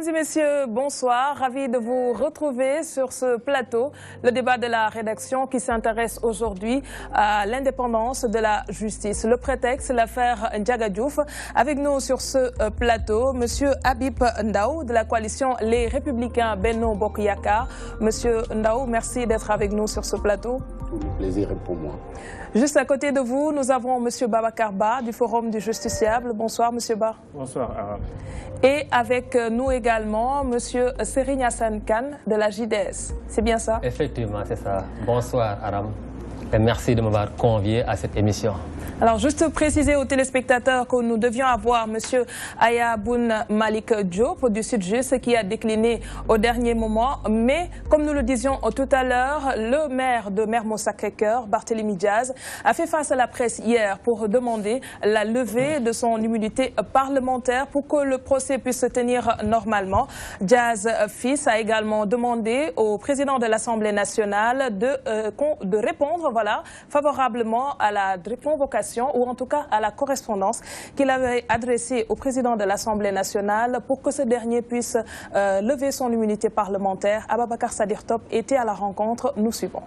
Mesdames et messieurs, bonsoir. Ravi de vous retrouver sur ce plateau. Le débat de la rédaction qui s'intéresse aujourd'hui à l'indépendance de la justice. Le prétexte, l'affaire Ndiaga Diouf. Avec nous sur ce plateau, Monsieur Habib Ndao de la coalition Les Républicains Benno Bokk Yakaar. Monsieur Ndao, merci d'être avec nous sur ce plateau. Le plaisir est pour moi. Juste à côté de vous, nous avons Monsieur Babacar Ba du Forum du Justiciable. Bonsoir, Monsieur Ba. Bonsoir, Aram. Et avec nous également, Monsieur Serigne Assane Kane de la JDS. C'est bien ça? Effectivement, c'est ça. Bonsoir, Aram. Et merci de m'avoir convié à cette émission. Alors, juste préciser aux téléspectateurs que nous devions avoir M. Aya Boun Malik Diop du Sud-Just qui a décliné au dernier moment. Mais, comme nous le disions tout à l'heure, le maire de Mermoz-Sacré-Cœur, Barthélémy Diaz, a fait face à la presse hier pour demander la levée de son immunité parlementaire pour que le procès puisse se tenir normalement. Diaz fils a également demandé au président de l'Assemblée nationale de répondre favorablement à la convocation ou en tout cas à la correspondance qu'il avait adressée au président de l'Assemblée nationale pour que ce dernier puisse lever son immunité parlementaire. Ababacar Sadikh Top était à la rencontre. Nous suivons.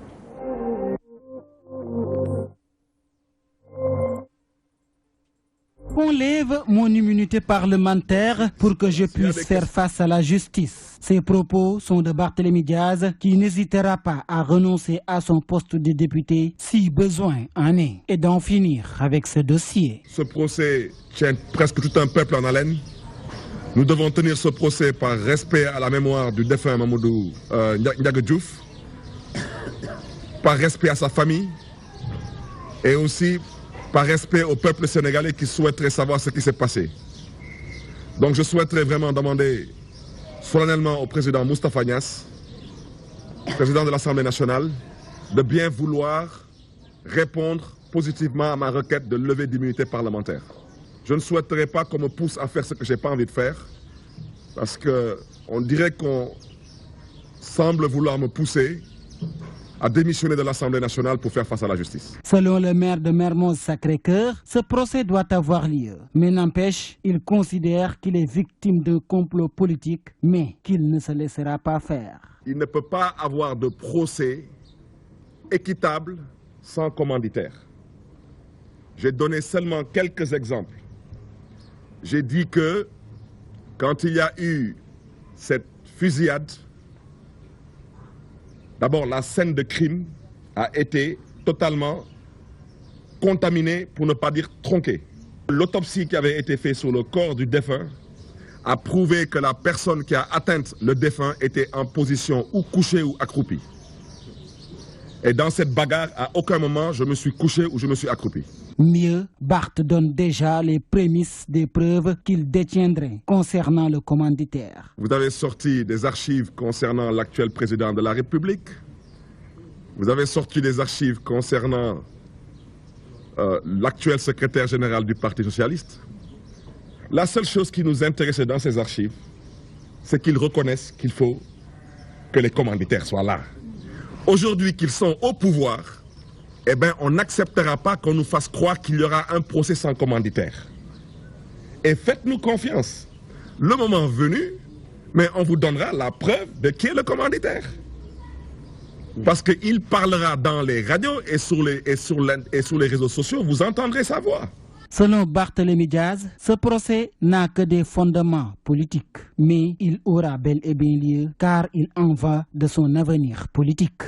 On lève mon immunité parlementaire pour que je puisse faire face à la justice. Ces propos sont de Barthélémy Diaz qui n'hésitera pas à renoncer à son poste de député si besoin en est et d'en finir avec ce dossier. Ce procès tient presque tout un peuple en haleine. Nous devons tenir ce procès par respect à la mémoire du défunt Mamadou Ndiaga Diouf, par respect à sa famille et aussi par respect au peuple sénégalais qui souhaiterait savoir ce qui s'est passé. Donc je souhaiterais vraiment demander solennellement au président Moustapha Niasse, président de l'Assemblée nationale, de bien vouloir répondre positivement à ma requête de levée d'immunité parlementaire. Je ne souhaiterais pas qu'on me pousse à faire ce que je n'ai pas envie de faire, parce qu'on dirait qu'on semble vouloir me pousser à démissionner de l'Assemblée nationale pour faire face à la justice. Selon le maire de Mermoz-Sacré-Cœur, ce procès doit avoir lieu. Mais n'empêche, il considère qu'il est victime d'un complot politique, mais qu'il ne se laissera pas faire. Il ne peut pas avoir de procès équitable sans commanditaire. J'ai donné seulement quelques exemples. J'ai dit que quand il y a eu cette fusillade, d'abord, la scène de crime a été totalement contaminée, pour ne pas dire tronquée. L'autopsie qui avait été faite sur le corps du défunt a prouvé que la personne qui a atteint le défunt était en position ou couchée ou accroupie. Et dans cette bagarre, à aucun moment, je me suis couché ou je me suis accroupi. Mieux, Barth donne déjà les prémices des preuves qu'il détiendrait concernant le commanditaire. Vous avez sorti des archives concernant l'actuel président de la République. Vous avez sorti des archives concernant l'actuel secrétaire général du Parti socialiste. La seule chose qui nous intéressait dans ces archives, c'est qu'ils reconnaissent qu'il faut que les commanditaires soient là. Aujourd'hui qu'ils sont au pouvoir, eh bien, on n'acceptera pas qu'on nous fasse croire qu'il y aura un procès sans commanditaire. Et faites-nous confiance. Le moment venu, mais on vous donnera la preuve de qui est le commanditaire. Parce qu'il parlera dans les radios et sur les réseaux sociaux, vous entendrez sa voix. Selon Barthélémy Diaz, ce procès n'a que des fondements politiques. Mais il aura bel et bien lieu car il en va de son avenir politique.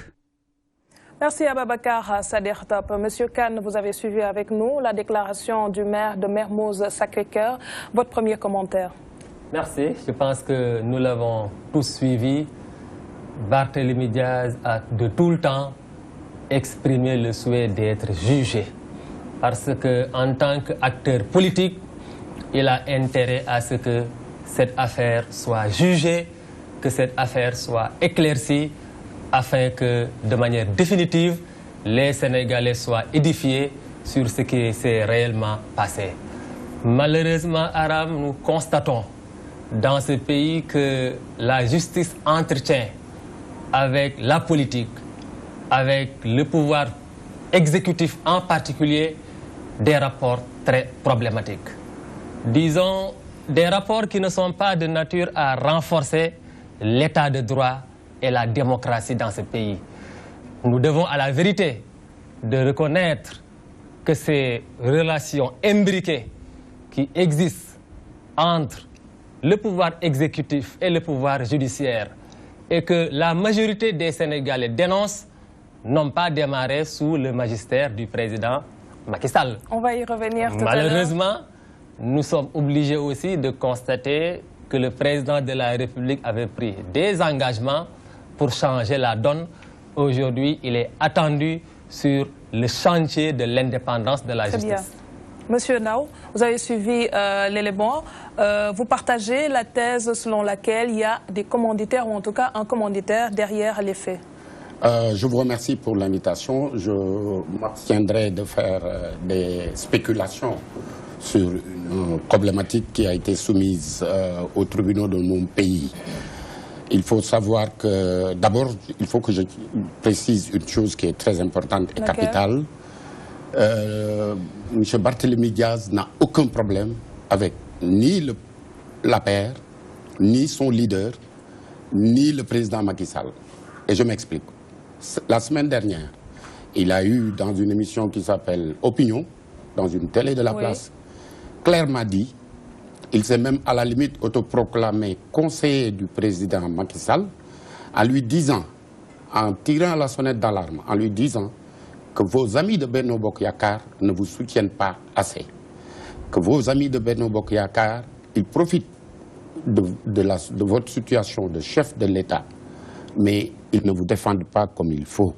Merci à Babacar Sadikh Top. Monsieur Kane, vous avez suivi avec nous la déclaration du maire de Mermoz-Sacré-Cœur. Votre premier commentaire? Merci. Je pense que nous l'avons tous suivi. Barthélémy Diaz a de tout le temps exprimé le souhait d'être jugé. Parce qu'en tant qu'acteur politique, il a intérêt à ce que cette affaire soit jugée, que cette affaire soit éclaircie, afin que, de manière définitive, les Sénégalais soient édifiés sur ce qui s'est réellement passé. Malheureusement, Aram, nous constatons dans ce pays que la justice entretient avec la politique, avec le pouvoir exécutif en particulier, des rapports très problématiques. Disons, des rapports qui ne sont pas de nature à renforcer l'état de droit et la démocratie dans ce pays. Nous devons à la vérité de reconnaître que ces relations imbriquées qui existent entre le pouvoir exécutif et le pouvoir judiciaire et que la majorité des Sénégalais dénoncent n'ont pas démarré sous le magistère du président Macky Sall. On va y revenir tout à l'heure. Malheureusement, nous sommes obligés aussi de constater que le président de la République avait pris des engagements pour changer la donne. Aujourd'hui, il est attendu sur le chantier de l'indépendance de la justice. Bien. Monsieur Ndao, vous avez suivi l'élément. Vous partagez la thèse selon laquelle il y a des commanditaires, ou en tout cas un commanditaire derrière les faits. Je vous remercie pour l'invitation. Je m'abstiendrai de faire des spéculations sur une problématique qui a été soumise aux tribunaux de mon pays. Il faut savoir que, d'abord, il faut que je précise une chose qui est très importante et capitale. M. Barthélémy Diaz n'a aucun problème avec ni l'APR, ni son leader, ni le président Macky Sall. Et je m'explique. La semaine dernière, il a eu dans une émission qui s'appelle Opinion, dans une télé de la place, clairement dit, il s'est même à la limite autoproclamé conseiller du président Macky Sall, en lui disant, en tirant la sonnette d'alarme, en lui disant que vos amis de Benno Bokk Yakaar ne vous soutiennent pas assez. Que vos amis de Benno Bokk Yakaar, ils profitent de votre situation de chef de l'État, mais ils ne vous défendent pas comme il faut.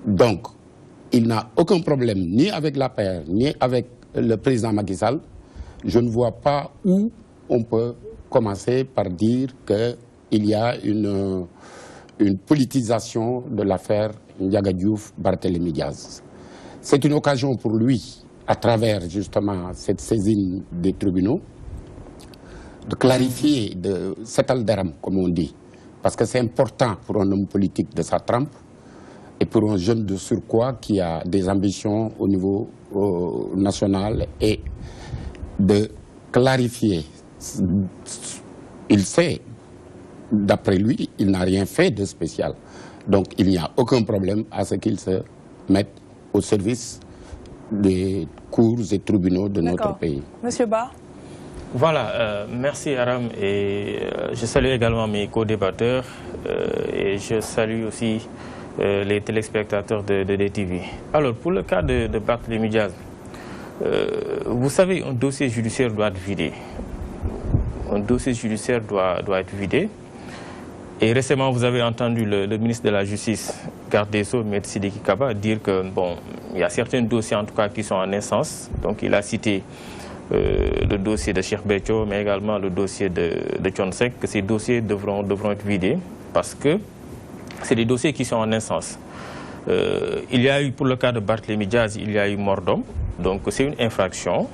Donc, il n'a aucun problème ni avec l'APR, ni avec le président Macky Sall. Je ne vois pas où on peut commencer par dire qu'il y a une politisation de l'affaire Ndiaga Diouf-Barthélémy Diaz. C'est une occasion pour lui, à travers justement cette saisine des tribunaux, de clarifier, de setal deram, comme on dit. Parce que c'est important pour un homme politique de sa trempe et pour un jeune de surcroît qui a des ambitions au niveau national et de clarifier. Il sait, d'après lui, il n'a rien fait de spécial. Donc il n'y a aucun problème à ce qu'il se mette au service des cours et tribunaux de notre pays. Monsieur Ba. Voilà, merci Aram et je salue également mes co-débatteurs et je salue aussi les téléspectateurs de DTV. Alors pour le cas de Barthélémy Diaz, vous savez, un dossier judiciaire doit être vidé. Un dossier judiciaire doit être vidé. Et récemment, vous avez entendu le ministre de la Justice, garde des Sceaux, M. Sidiki Kaba, dire que bon, il y a certains dossiers en tout cas qui sont en instance. Donc il a cité le dossier de Cheikh Béthio, mais également le dossier de Thione-Seck, que ces dossiers devront être vidés parce que c'est des dossiers qui sont en instance. Il y a eu, pour le cas de Barthélémy Diaz, il y a eu mort d'homme, donc c'est une infraction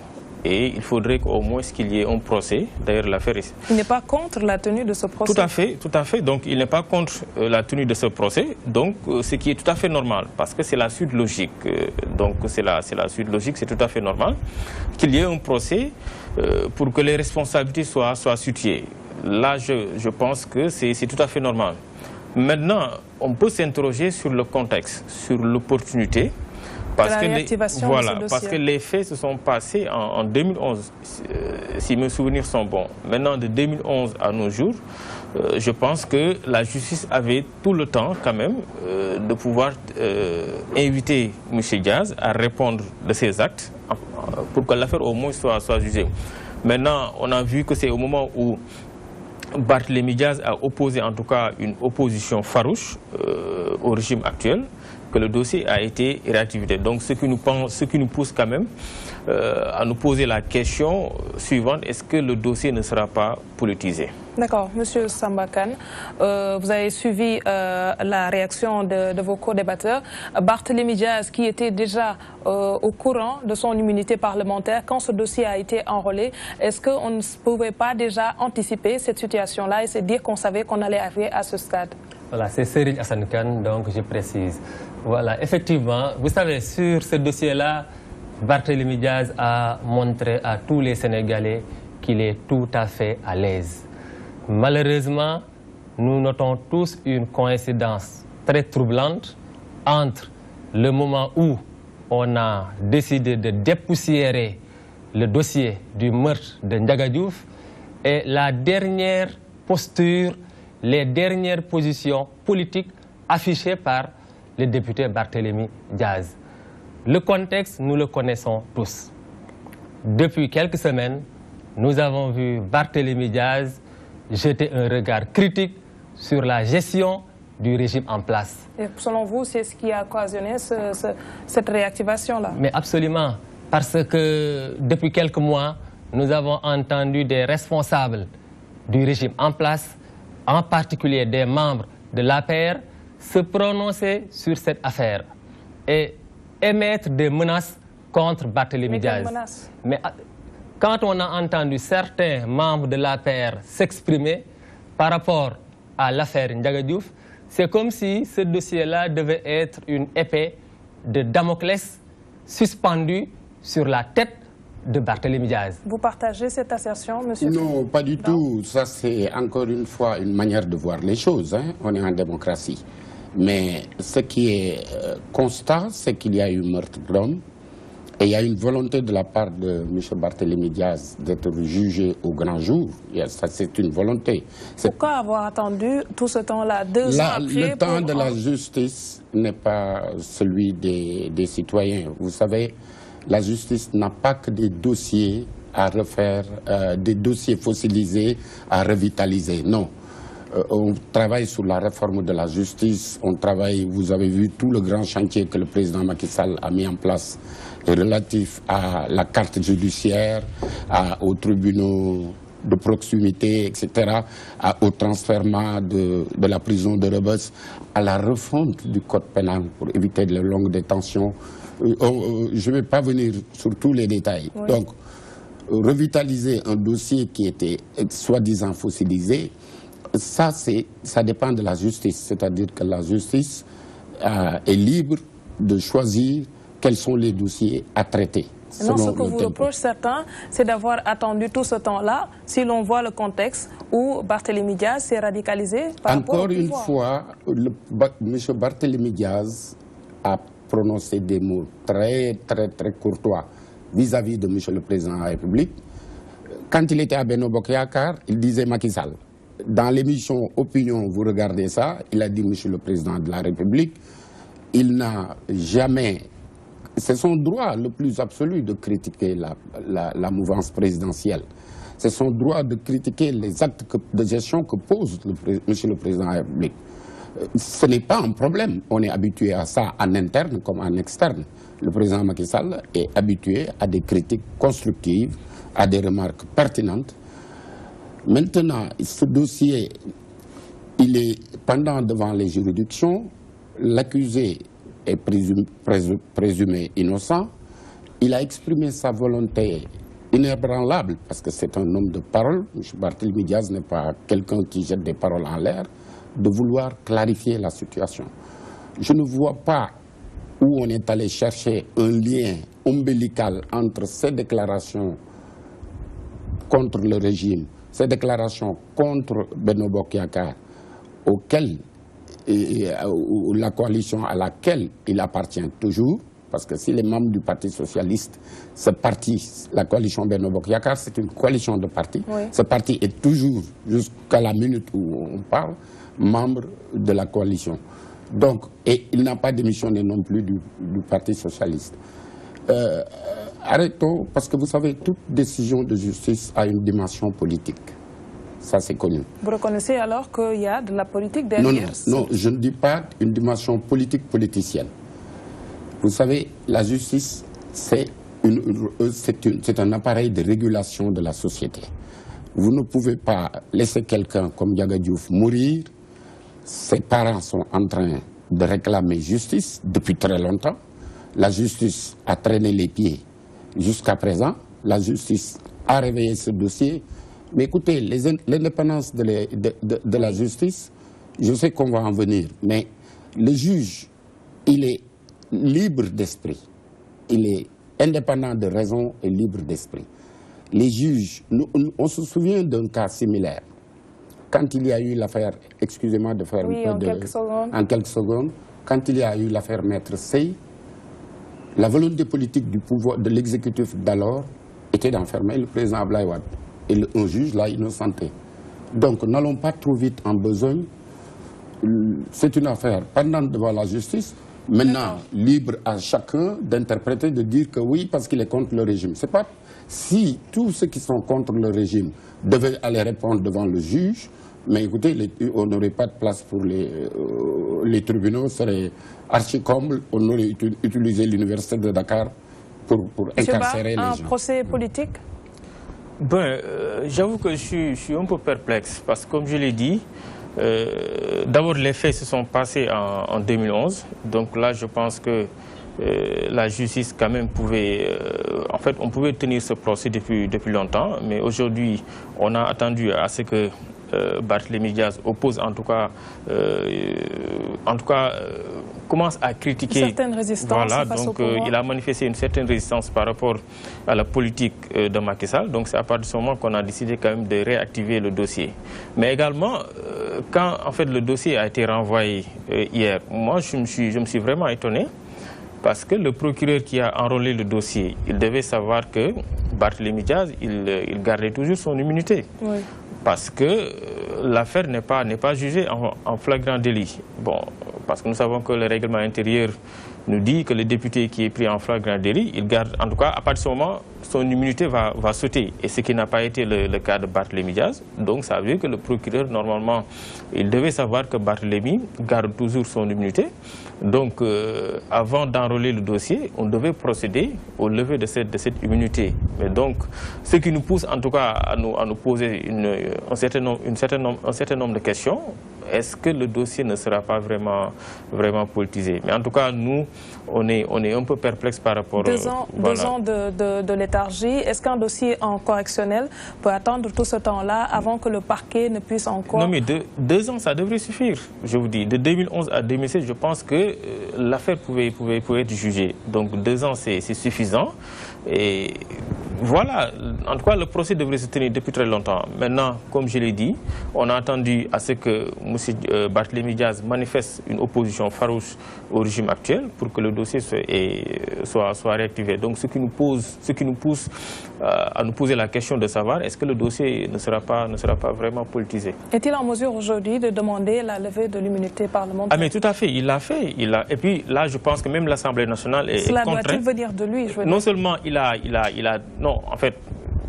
et il faudrait qu'au moins qu'il y ait un procès. D'ailleurs, l'affaire est... Il n'est pas contre la tenue de ce procès? Tout à fait. Donc, il n'est pas contre la tenue de ce procès. Donc, ce qui est tout à fait normal, parce que c'est la suite logique. Donc, c'est la suite logique, c'est tout à fait normal qu'il y ait un procès pour que les responsabilités soient situées. Là, je pense que c'est tout à fait normal. Maintenant, on peut s'interroger sur le contexte, sur l'opportunité. Parce que les faits se sont passés en 2011, si mes souvenirs sont bons. Maintenant, de 2011 à nos jours, je pense que la justice avait tout le temps, quand même, de pouvoir inviter M. Diaz à répondre de ses actes pour que l'affaire au moins soit jugée. Maintenant, on a vu que c'est au moment où Barthélémy Diaz a opposé, en tout cas, une opposition farouche au régime actuel, que le dossier a été réactivé. Donc ce qui nous pousse quand même à nous poser la question suivante, est-ce que le dossier ne sera pas politisé? D'accord. Monsieur Samba Kane, vous avez suivi la réaction de vos co-débatteurs. Barthélémy Diaz, qui était déjà au courant de son immunité parlementaire quand ce dossier a été enrôlé, est-ce qu'on ne pouvait pas déjà anticiper cette situation-là et se dire qu'on savait qu'on allait arriver à ce stade? Voilà, c'est Serigne Assane Kane, donc je précise. Voilà, effectivement, vous savez, sur ce dossier-là, Barthélémy Diaz a montré à tous les Sénégalais qu'il est tout à fait à l'aise. Malheureusement, nous notons tous une coïncidence très troublante entre le moment où on a décidé de dépoussiérer le dossier du meurtre de Ndiaga Diouf et la dernière posture, les dernières positions politiques affichées par le député Barthélémy Diaz. Le contexte, nous le connaissons tous. Depuis quelques semaines, nous avons vu Barthélémy Diaz jeter un regard critique sur la gestion du régime en place. Et selon vous, c'est ce qui a occasionné cette réactivation-là? Mais absolument, parce que depuis quelques mois, nous avons entendu des responsables du régime en place, en particulier des membres de l'APR, se prononcer sur cette affaire et émettre des menaces contre Barthélémy Diaz. Mais quand on a entendu certains membres de l'APR s'exprimer par rapport à l'affaire Ndiaga Diouf, c'est comme si ce dossier-là devait être une épée de Damoclès suspendue sur la tête de Barthélémy Diaz. Vous partagez cette assertion, monsieur? Non, pas du tout. Ça, c'est encore une fois une manière de voir les choses. Hein. On est en démocratie. Mais ce qui est constant, c'est qu'il y a eu meurtre d'homme et il y a une volonté de la part de M. Barthélémy Diaz d'être jugé au grand jour. Ça, c'est une volonté. Pourquoi avoir attendu tout ce temps-là, 2 ans après? Le temps de la justice n'est pas celui des citoyens. Vous savez, la justice n'a pas que des dossiers à refaire, des dossiers fossilisés à revitaliser. Non. On travaille sur la réforme de la justice, on travaille, vous avez vu tout le grand chantier que le président Macky Sall a mis en place relatif à la carte judiciaire, aux tribunaux de proximité, etc., au transfert de la prison de Rebeuss, à la refonte du code pénal pour éviter de longues détentions. Je ne vais pas venir sur tous les détails. Oui. Donc, revitaliser un dossier qui était soi-disant fossilisé, ça dépend de la justice. C'est-à-dire que la justice est libre de choisir quels sont les dossiers à traiter. Non, ce que vous reprochez certains, c'est d'avoir attendu tout ce temps-là, si l'on voit le contexte où Barthélémy Diaz s'est radicalisé par rapport au pouvoir. Encore une fois, M. Barthélémy Diaz a prononcé des mots très courtois vis-à-vis de M. le Président de la République. Quand il était à Benno Bokk Yakaar, il disait Macky Sall. Dans l'émission Opinion, vous regardez ça, il a dit M. le Président de la République, il n'a jamais... C'est son droit le plus absolu de critiquer la mouvance présidentielle. C'est son droit de critiquer les actes de gestion que pose M. le Président de la République. Ce n'est pas un problème. On est habitué à ça en interne comme en externe. Le président Macky Sall est habitué à des critiques constructives, à des remarques pertinentes. Maintenant, ce dossier, il est pendant devant les juridictions, l'accusé est présumé innocent. Il a exprimé sa volonté inébranlable, parce que c'est un homme de parole. M. Barthélémy Diaz n'est pas quelqu'un qui jette des paroles en l'air, de vouloir clarifier la situation. Je ne vois pas où on est allé chercher un lien ombilical entre ces déclarations contre le régime, ces déclarations contre Benno Bokk Yakaar, la coalition à laquelle il appartient toujours, parce que si les membres du Parti socialiste, ce parti, la coalition Benno Bokk Yakaar, c'est une coalition de partis. Oui. Ce parti est toujours, jusqu'à la minute où on parle, membre de la coalition. Donc, et il n'a pas démissionné non plus du Parti socialiste. Arrêtons, parce que vous savez, toute décision de justice a une dimension politique. Ça, c'est connu. Vous reconnaissez alors qu'il y a de la politique derrière? Non, je ne dis pas une dimension politique politicienne. Vous savez, la justice, c'est un appareil de régulation de la société. Vous ne pouvez pas laisser quelqu'un comme Ndiaga Diouf mourir. Ses parents sont en train de réclamer justice depuis très longtemps. La justice a traîné les pieds jusqu'à présent. La justice a réveillé ce dossier. Mais écoutez, l'indépendance de la justice, je sais qu'on va en venir, mais le juge, il est libre d'esprit. Il est indépendant de raison et libre d'esprit. Les juges, on se souvient d'un cas similaire. Quand il y a eu l'affaire, excusez-moi de faire un peu en quelques secondes, quand il y a eu l'affaire Maître Sey, la volonté politique du pouvoir, de l'exécutif d'alors, était d'enfermer le président Abdoulaye Wade. Et un juge l'a innocenté. Donc n'allons pas trop vite en besogne. C'est une affaire pendante devant la justice. Maintenant, libre à chacun d'interpréter, de dire que oui, parce qu'il est contre le régime. C'est pas si tous ceux qui sont contre le régime devaient aller répondre devant le juge, mais écoutez, on n'aurait pas de place pour les tribunaux, serait archi-comble, on aurait utilisé l'université de Dakar pour incarcérer les gens. Un procès politique? Ben, j'avoue que je suis un peu perplexe, parce que comme je l'ai dit, d'abord les faits se sont passés en 2011, donc là je pense que la justice quand même pouvait, en fait on pouvait tenir ce procès depuis longtemps, mais aujourd'hui on a attendu à ce que Barthélémy Diaz oppose en tout cas commence à critiquer. Une certaine résistance. Voilà, donc il a manifesté une certaine résistance par rapport à la politique de Macky Sall. Donc c'est à partir de ce moment qu'on a décidé quand même de réactiver le dossier. Mais également, quand en fait le dossier a été renvoyé hier, moi je me suis vraiment étonné. Parce que le procureur qui a enrôlé le dossier, il devait savoir que Barthélémy Diaz, il gardait toujours son immunité. Oui. Parce que l'affaire n'est pas jugée en flagrant délit. Bon, parce que nous savons que le règlement intérieur nous dit que le député qui est pris en flagrant délit, il garde, en tout cas, à partir de ce moment, son immunité va sauter. Et ce qui n'a pas été le cas de Barthélémy Diaz. Donc ça veut dire que le procureur, normalement, il devait savoir que Barthélémy garde toujours son immunité. Donc, avant d'enrôler le dossier, on devait procéder au lever de cette immunité. Mais donc, ce qui nous pousse en tout cas à nous poser un certain nombre de questions. Est-ce que le dossier ne sera pas vraiment politisé? Mais en tout cas, nous, on est un peu perplexe par rapport... 2 ans de léthargie. Est-ce qu'un dossier en correctionnel peut attendre tout ce temps-là avant que le parquet ne puisse encore... Non, mais 2 ans, ça devrait suffire, je vous dis. De 2011 à 2016, je pense que l'affaire pouvait être jugée. Donc 2 ans, c'est suffisant. Et voilà, en tout cas, le procès devrait se tenir depuis très longtemps. Maintenant, comme je l'ai dit, on a attendu à ce que M. Barthélémy Diaz manifeste une opposition farouche au régime actuel pour que le dossier soit réactivé. Donc ce qui nous pousse à nous poser la question de savoir est-ce que le dossier ne sera pas vraiment politisé. Est-il en mesure aujourd'hui de demander la levée de l'immunité parlementaire? Ah mais tout à fait, il l'a fait. Et puis là, je pense que même l'Assemblée nationale est contrainte. Cela doit-il venir de lui? Non seulement non, en fait,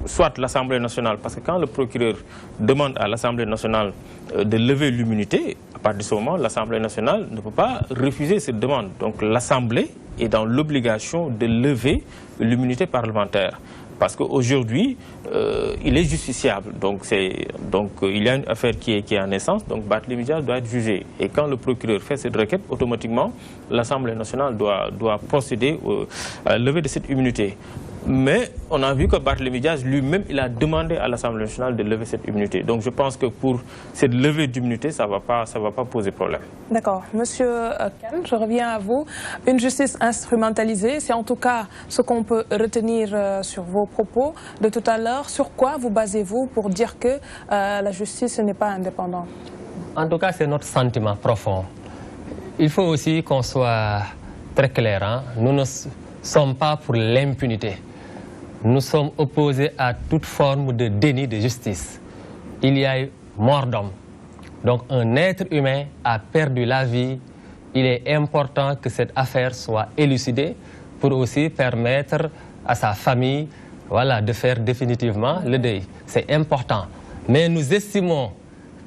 soit l'Assemblée nationale, parce que quand le procureur demande à l'Assemblée nationale de lever l'immunité, à partir de ce moment, l'Assemblée nationale ne peut pas refuser cette demande. Donc l'Assemblée est dans l'obligation de lever l'immunité parlementaire. Parce qu'aujourd'hui, il est justiciable. Donc il y a une affaire qui est en naissance, donc Barthélémy Diaz doit être jugé. Et quand le procureur fait cette requête, automatiquement, l'Assemblée nationale doit procéder à la levée de cette immunité. Mais on a vu que Barthélémy Diaz lui-même, il a demandé à l'Assemblée nationale de lever cette immunité. Donc je pense que pour cette levée d'immunité, ça va pas poser problème. D'accord. Monsieur Kane, je reviens à vous. Une justice instrumentalisée, c'est en tout cas ce qu'on peut retenir sur vos propos de tout à l'heure. Sur quoi vous basez-vous pour dire que la justice n'est pas indépendante? En tout cas, c'est notre sentiment profond. Il faut aussi qu'on soit très clair. Hein? Nous ne sommes pas pour l'impunité. Nous sommes opposés à toute forme de déni de justice. Il y a eu mort d'homme. Donc un être humain a perdu la vie. Il est important que cette affaire soit élucidée pour aussi permettre à sa famille de faire définitivement le deuil. C'est important. Mais nous estimons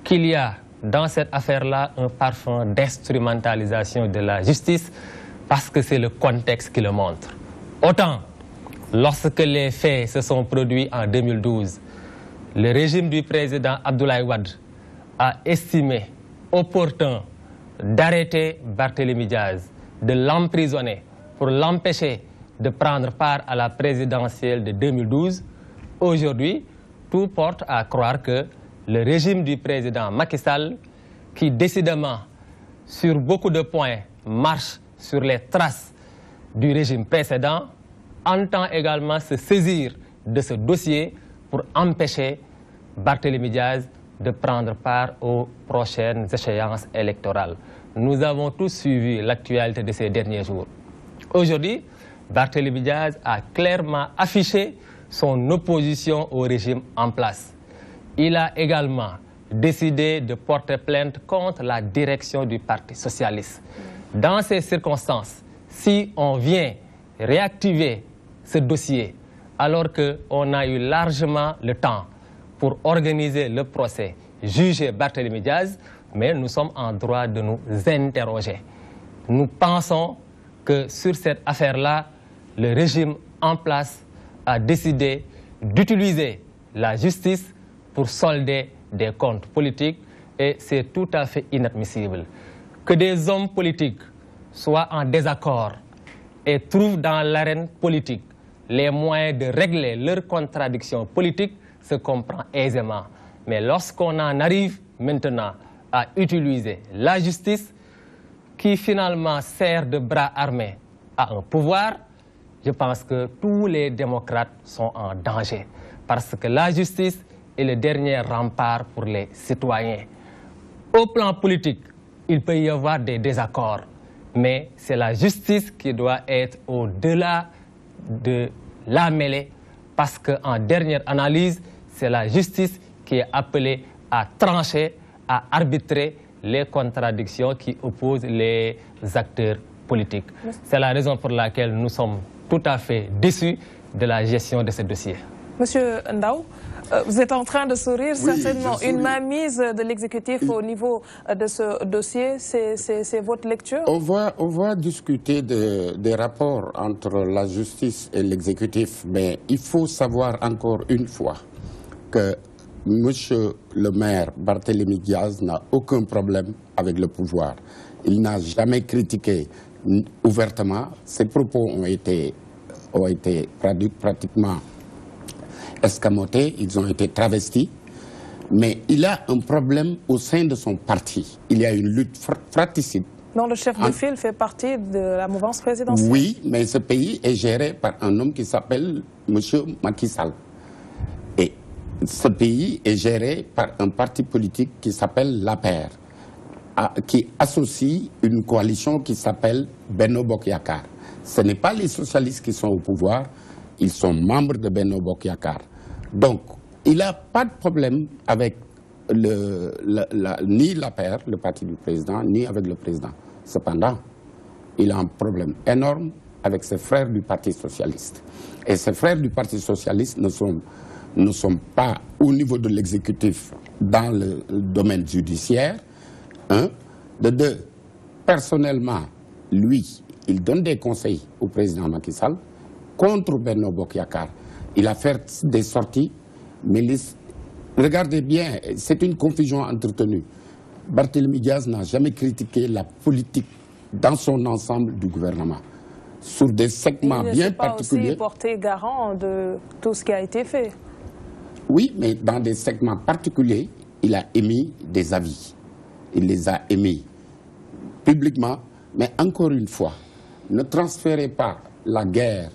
qu'il y a dans cette affaire-là un parfum d'instrumentalisation de la justice parce que c'est le contexte qui le montre. Autant, lorsque les faits se sont produits en 2012, le régime du président Abdoulaye Wade a estimé opportun d'arrêter Barthélémy Diaz, de l'emprisonner pour l'empêcher de prendre part à la présidentielle de 2012. Aujourd'hui, tout porte à croire que le régime du président Macky Sall, qui décidément, sur beaucoup de points, marche sur les traces du régime précédent, entend également se saisir de ce dossier pour empêcher Barthélémy Diaz de prendre part aux prochaines échéances électorales. Nous avons tous suivi l'actualité de ces derniers jours. Aujourd'hui, Barthélémy Diaz a clairement affiché son opposition au régime en place. Il a également décidé de porter plainte contre la direction du Parti socialiste. Dans ces circonstances, si on vient réactiver ce dossier, alors qu'on a eu largement le temps pour organiser le procès, juger Barthélémy Diaz, mais nous sommes en droit de nous interroger. Nous pensons que sur cette affaire-là, le régime en place a décidé d'utiliser la justice pour solder des comptes politiques et c'est tout à fait inadmissible. Que des hommes politiques soient en désaccord et trouvent dans l'arène politique les moyens de régler leurs contradictions politiques se comprend aisément. Mais lorsqu'on en arrive maintenant à utiliser la justice qui finalement sert de bras armé à un pouvoir, je pense que tous les démocrates sont en danger. Parce que la justice est le dernier rempart pour les citoyens. Au plan politique, il peut y avoir des désaccords. Mais c'est la justice qui doit être au-delà de la mêlée. Parce qu'en dernière analyse, c'est la justice qui est appelée à trancher, à arbitrer les contradictions qui opposent les acteurs politiques. C'est la raison pour laquelle nous sommes tout à fait déçus de la gestion de ce dossier. Monsieur Ndao, vous êtes en train de sourire, oui, certainement. Une mainmise de l'exécutif au niveau de ce dossier, c'est votre lecture? On va discuter des rapports entre la justice et l'exécutif, mais il faut savoir encore une fois que monsieur le maire Barthélémy Diaz n'a aucun problème avec le pouvoir. Il n'a jamais critiqué ouvertement. Ses propos ont été pratiquement escamotés, ils ont été travestis. Mais il a un problème au sein de son parti. Il y a une lutte fratricide. Non, le chef de file fait partie de la mouvance présidentielle. Oui, mais ce pays est géré par un homme qui s'appelle M. Macky Sall. Et ce pays est géré par un parti politique qui s'appelle l'APR, qui associe une coalition qui s'appelle Benno Bokk Yakaar. Ce n'est pas les socialistes qui sont au pouvoir, ils sont membres de Benno Bokk Yakaar. Donc, il n'a pas de problème avec ni l'APR, le parti du président, ni avec le président. Cependant, il a un problème énorme avec ses frères du Parti socialiste. Et ses frères du Parti socialiste ne sont pas au niveau de l'exécutif dans le domaine judiciaire. Un. De deux, personnellement, lui, il donne des conseils au président Macky Sall contre Benno Bokk Yakaar. Il a fait des sorties, mais regardez bien, c'est une confusion entretenue. Barthélémy Diaz n'a jamais critiqué la politique dans son ensemble du gouvernement. Sur des segments bien particuliers. Il ne s'est pas aussi porté garant de tout ce qui a été fait. Oui, mais dans des segments particuliers, il a émis des avis. Il les a émis publiquement, mais encore une fois, ne transférez pas la guerre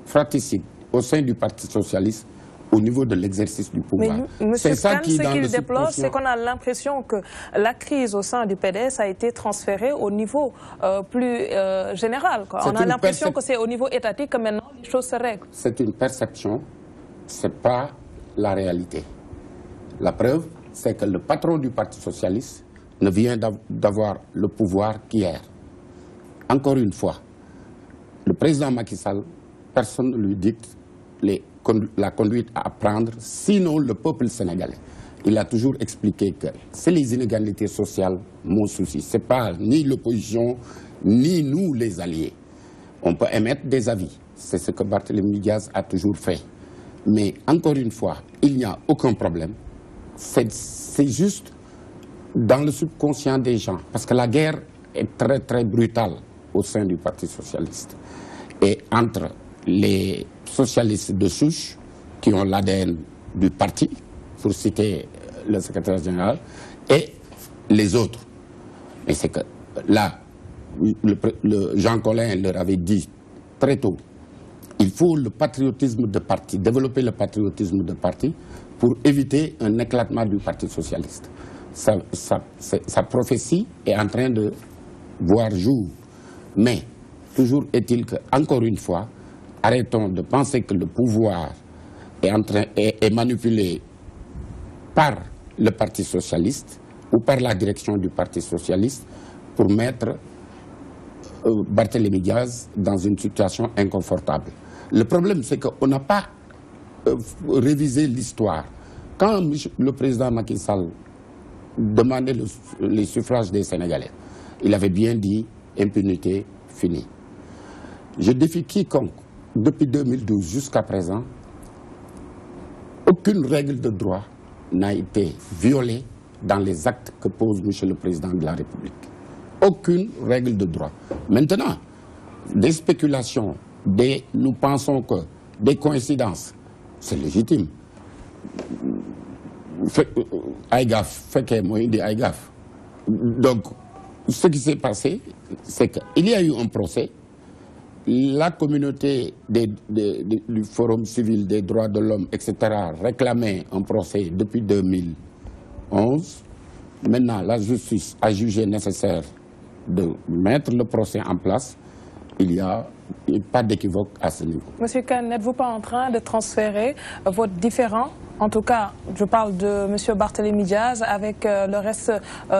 fratricide au sein du Parti socialiste au niveau de l'exercice du pouvoir. Mais M. Kane, ce qu'il déplore, c'est qu'on a l'impression que la crise au sein du PDS a été transférée au niveau plus général. On a l'impression que c'est au niveau étatique que maintenant les choses se règlent. C'est une perception, ce n'est pas la réalité. La preuve, c'est que le patron du Parti socialiste ne vient d'avoir le pouvoir qu'hier. Encore une fois, le président Macky Sall, personne ne lui dicte la conduite à prendre, sinon le peuple sénégalais. Il a toujours expliqué que c'est les inégalités sociales, mon souci. Ce n'est pas ni l'opposition, ni nous les alliés. On peut émettre des avis. C'est ce que Barthélémy Diaz a toujours fait. Mais encore une fois, il n'y a aucun problème. C'est juste dans le subconscient des gens. Parce que la guerre est très très brutale au sein du Parti socialiste. Et entre les socialistes de souche, qui ont l'ADN du parti, pour citer le secrétaire général, et les autres. Mais c'est que là, Jean Collin leur avait dit très tôt, Il faut le patriotisme de parti, développer le patriotisme de parti pour éviter un éclatement du Parti socialiste. Sa prophétie est en train de voir jour. Mais toujours est-il que, encore une fois, arrêtons de penser que le pouvoir est manipulé par le Parti socialiste ou par la direction du Parti socialiste pour mettre Barthélémy Diaz dans une situation inconfortable. Le problème, c'est qu'on n'a pas révisé l'histoire. Quand le président Macky Sall demandait les suffrages des Sénégalais, il avait bien dit impunité finie. Je défie quiconque, depuis 2012 jusqu'à présent, aucune règle de droit n'a été violée dans les actes que pose M. le Président de la République. Aucune règle de droit. Maintenant, des spéculations, nous pensons que des coïncidences, c'est légitime. Donc, ce qui s'est passé, c'est qu'il y a eu un procès. La communauté du Forum civil des droits de l'homme, etc., réclamait un procès depuis 2011. Maintenant, la justice a jugé nécessaire de mettre le procès en place. Il n'y a pas d'équivoque à ce niveau. Monsieur Kane, n'êtes-vous pas en train de transférer votre différend, en tout cas, je parle de M. Barthélémy Diaz, avec le reste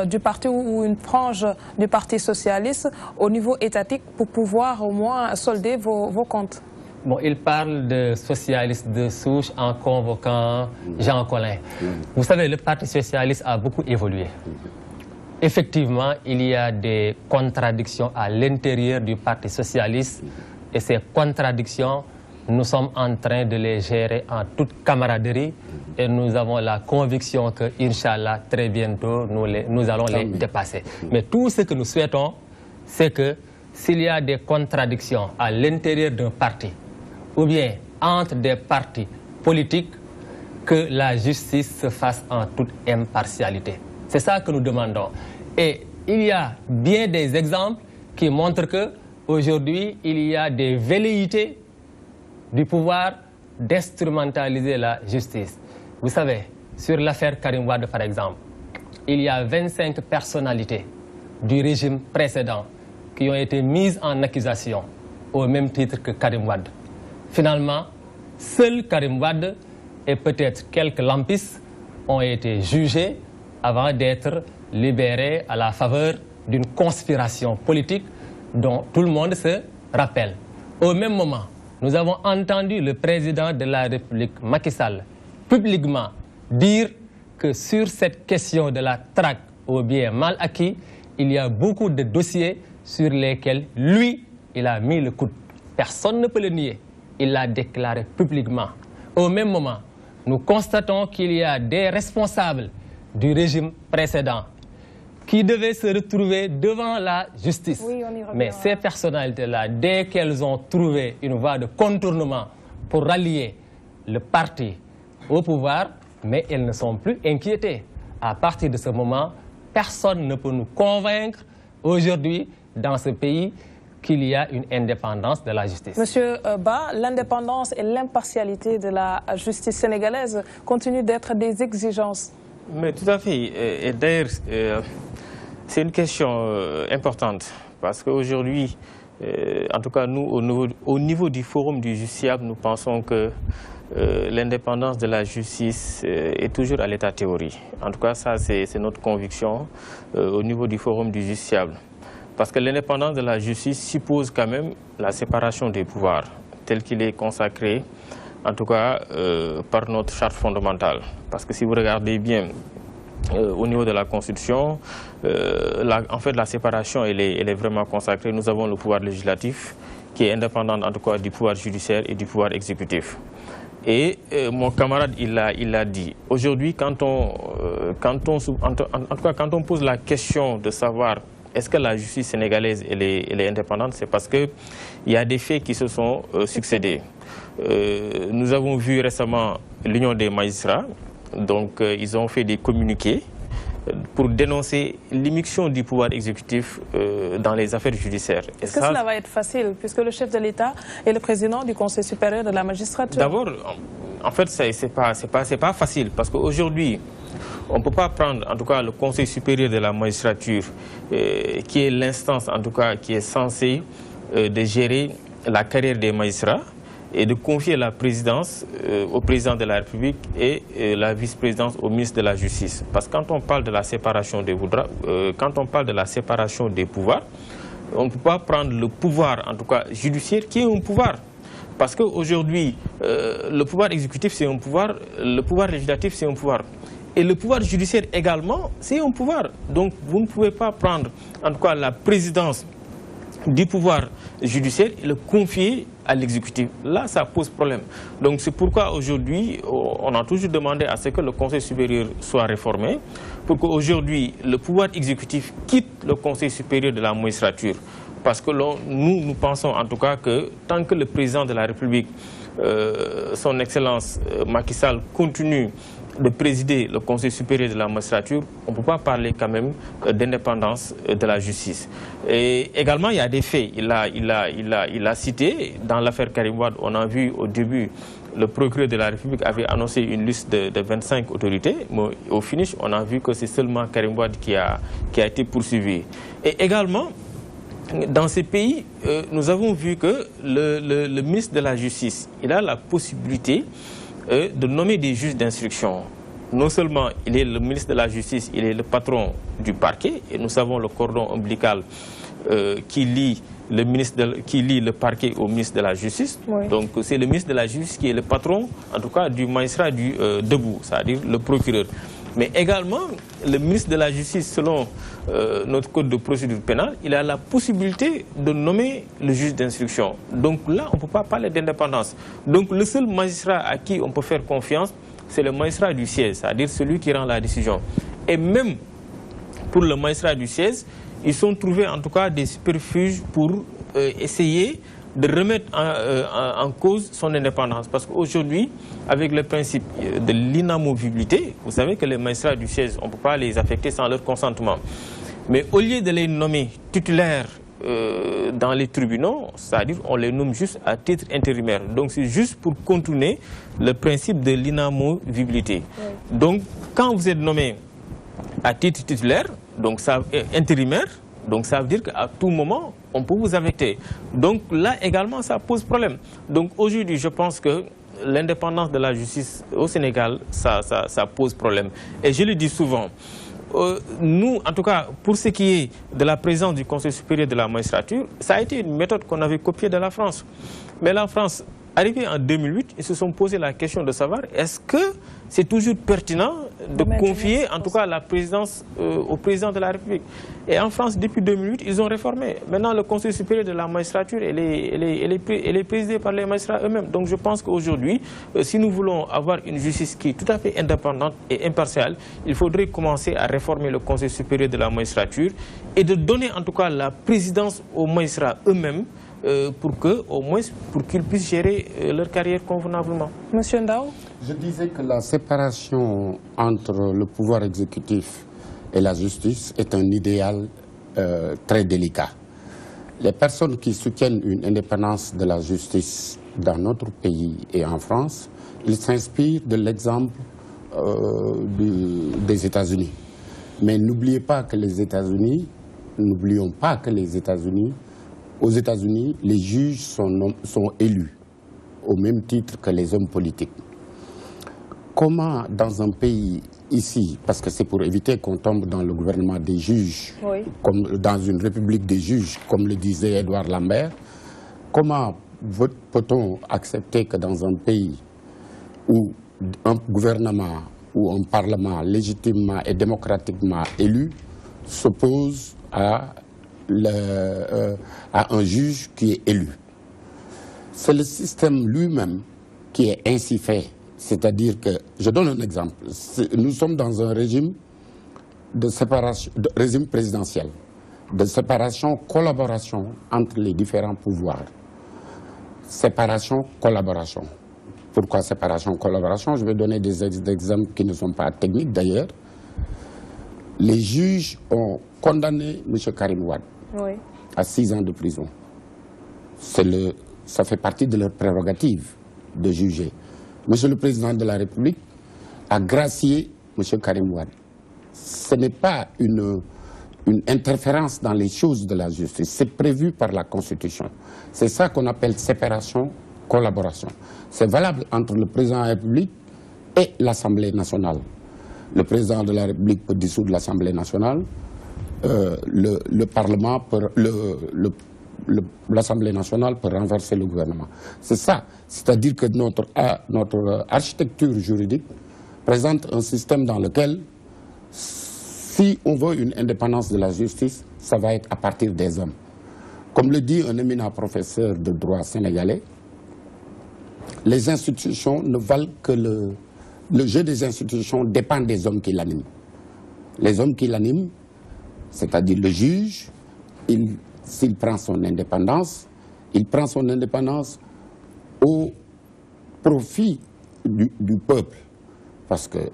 du parti ou une frange du Parti socialiste au niveau étatique pour pouvoir au moins solder vos comptes? Bon, il parle de socialistes de souche en convoquant Jean Collin. Vous savez, le Parti socialiste a beaucoup évolué. Effectivement, il y a des contradictions à l'intérieur du Parti socialiste et ces contradictions, nous sommes en train de les gérer en toute camaraderie et nous avons la conviction que, Inch'Allah, très bientôt, nous allons les dépasser. Mais tout ce que nous souhaitons, c'est que s'il y a des contradictions à l'intérieur d'un parti ou bien entre des partis politiques, que la justice se fasse en toute impartialité. C'est ça que nous demandons. Et il y a bien des exemples qui montrent qu'aujourd'hui, il y a des velléités du pouvoir d'instrumentaliser la justice. Vous savez, sur l'affaire Karim Wade, par exemple, il y a 25 personnalités du régime précédent qui ont été mises en accusation au même titre que Karim Wade. Finalement, seul Karim Wade et peut-être quelques lampistes ont été jugés avant d'être libérés à la faveur d'une conspiration politique dont tout le monde se rappelle. Au même moment, nous avons entendu le président de la République, Macky Sall, publiquement dire que sur cette question de la traque aux biens mal acquis, il y a beaucoup de dossiers sur lesquels lui, il a mis le coude. Personne ne peut le nier. Il l'a déclaré publiquement. Au même moment, nous constatons qu'il y a des responsables du régime précédent qui devaient se retrouver devant la justice. Oui, mais ces personnalités-là, dès qu'elles ont trouvé une voie de contournement pour rallier le parti au pouvoir, mais elles ne sont plus inquiétées. À partir de ce moment, personne ne peut nous convaincre aujourd'hui dans ce pays qu'il y a une indépendance de la justice. Monsieur Ba, l'indépendance et l'impartialité de la justice sénégalaise continuent d'être des exigences. Mais tout à fait. Et d'ailleurs, c'est une question importante parce qu'aujourd'hui, en tout cas nous, au niveau du forum du justiciable, nous pensons que l'indépendance de la justice est toujours à l'état théorie. En tout cas, ça c'est notre conviction au niveau du forum du justiciable. Parce que l'indépendance de la justice suppose quand même la séparation des pouvoirs, tel qu'il est consacré, en tout cas par notre charte fondamentale. Parce que si vous regardez bien au niveau de la Constitution, en fait la séparation elle est vraiment consacrée. Nous avons le pouvoir législatif qui est indépendant en tout cas du pouvoir judiciaire et du pouvoir exécutif. Et mon camarade il l'a dit. Aujourd'hui, quand on pose la question de savoir est-ce que la justice sénégalaise elle est indépendante, c'est parce qu'il y a des faits qui se sont succédés. Nous avons vu récemment l'Union des magistrats, donc ils ont fait des communiqués pour dénoncer l'immixtion du pouvoir exécutif dans les affaires judiciaires. Est-ce que cela va être facile, puisque le chef de l'État est le président du Conseil supérieur de la magistrature? D'abord, en fait, c'est pas facile, parce qu'aujourd'hui, on ne peut pas prendre, en tout cas, le Conseil supérieur de la magistrature, qui est l'instance, en tout cas, qui est censée de gérer la carrière des magistrats, et de confier la présidence au président de la République et la vice-présidence au ministre de la Justice. Parce que quand on parle de la séparation des pouvoirs, on ne peut pas prendre le pouvoir, en tout cas judiciaire, qui est un pouvoir. Parce qu'aujourd'hui, le pouvoir exécutif, c'est un pouvoir, le pouvoir législatif, c'est un pouvoir. Et le pouvoir judiciaire également, c'est un pouvoir. Donc vous ne pouvez pas prendre, en tout cas, la présidence du pouvoir judiciaire et le confier à l'exécutif. Là, ça pose problème. Donc c'est pourquoi aujourd'hui, on a toujours demandé à ce que le Conseil supérieur soit réformé, pour qu'aujourd'hui, le pouvoir exécutif quitte le Conseil supérieur de la magistrature. Parce que nous pensons en tout cas que tant que le président de la République, son Excellence Macky Sall, continue de présider le Conseil supérieur de la magistrature, on ne peut pas parler quand même d'indépendance de la justice. Et également, il y a des faits. Il a cité, dans l'affaire Karim Wade, on a vu au début, le procureur de la République avait annoncé une liste de 25 autorités, mais au finish, on a vu que c'est seulement Karim Wade qui a été poursuivi. Et également, dans ces pays, nous avons vu que le ministre de la Justice, il a la possibilité de nommer des juges d'instruction. Non seulement il est le ministre de la Justice, il est le patron du parquet, et nous savons le cordon ombilical qui lie le parquet au ministre de la Justice. Oui. Donc c'est le ministre de la Justice qui est le patron, en tout cas, du magistrat debout, c'est-à-dire le procureur. Mais également, le ministre de la Justice, selon notre code de procédure pénale, il a la possibilité de nommer le juge d'instruction. Donc là, on ne peut pas parler d'indépendance. Donc le seul magistrat à qui on peut faire confiance, c'est le magistrat du siège, c'est-à-dire celui qui rend la décision. Et même pour le magistrat du siège, ils sont trouvés en tout cas des superfuges pour essayer de remettre en cause son indépendance. Parce qu'aujourd'hui, avec le principe de l'inamovibilité, vous savez que les magistrats du siège, on ne peut pas les affecter sans leur consentement. Mais au lieu de les nommer titulaires dans les tribunaux, c'est-à-dire on les nomme juste à titre intérimaire. Donc c'est juste pour contourner le principe de l'inamovibilité. Oui. Donc quand vous êtes nommé à titre titulaire, donc ça intérimaire, donc ça veut dire qu'à tout moment, on peut vous affecter. Donc là également, ça pose problème. Donc aujourd'hui, je pense que l'indépendance de la justice au Sénégal, ça pose problème. Et je le dis souvent, nous, en tout cas, pour ce qui est de la présence du Conseil supérieur de la magistrature, ça a été une méthode qu'on avait copiée de la France. Mais la France, arrivée en 2008, ils se sont posé la question de savoir est-ce que c'est toujours pertinent de confier en tout cas la présidence au président de la République. Et en France, depuis 2008, ils ont réformé. Maintenant, le Conseil supérieur de la magistrature, elle est présidée par les magistrats eux-mêmes. Donc je pense qu'aujourd'hui, si nous voulons avoir une justice qui est tout à fait indépendante et impartiale, il faudrait commencer à réformer le Conseil supérieur de la magistrature et de donner en tout cas la présidence aux magistrats eux-mêmes, pour qu'ils puissent gérer leur carrière convenablement. Monsieur Ndao? Je disais que la séparation entre le pouvoir exécutif et la justice est un idéal très délicat. Les personnes qui soutiennent une indépendance de la justice dans notre pays et en France, ils s'inspirent de l'exemple des États-Unis. Mais n'oublions pas que les États-Unis, aux États-Unis, les juges sont élus au même titre que les hommes politiques. Comment, dans un pays ici, parce que c'est pour éviter qu'on tombe dans le gouvernement des juges, oui, comme dans une république des juges, comme le disait Edouard Lambert, comment peut-on accepter que dans un pays où un gouvernement ou un parlement légitimement et démocratiquement élu s'oppose à un juge qui est élu? C'est le système lui-même qui est ainsi fait. C'est-à-dire que, je donne un exemple, nous sommes dans un régime de séparation, régime présidentiel, de séparation, collaboration entre les différents pouvoirs. Séparation, collaboration. Pourquoi séparation, collaboration? Je vais donner des exemples qui ne sont pas techniques d'ailleurs. les juges ont condamné M. Karim Wade à 6 ans de prison. Ça fait partie de leur prérogative de juger. Monsieur le Président de la République a gracié M. Karim Wade. Ce n'est pas une interférence dans les choses de la justice. C'est prévu par la Constitution. C'est ça qu'on appelle séparation, collaboration. C'est valable entre le Président de la République et l'Assemblée nationale. Le Président de la République peut dissoudre l'Assemblée nationale, le Parlement peut... l'Assemblée nationale peut renverser le gouvernement. C'est ça. C'est-à-dire que notre architecture juridique présente un système dans lequel, si on veut une indépendance de la justice, ça va être à partir des hommes. Comme le dit un éminent professeur de droit sénégalais, les institutions ne valent que le jeu des institutions dépend des hommes qui l'animent. Les hommes qui l'animent, c'est-à-dire le juge, s'il prend son indépendance, il prend son indépendance au profit du peuple. Parce que,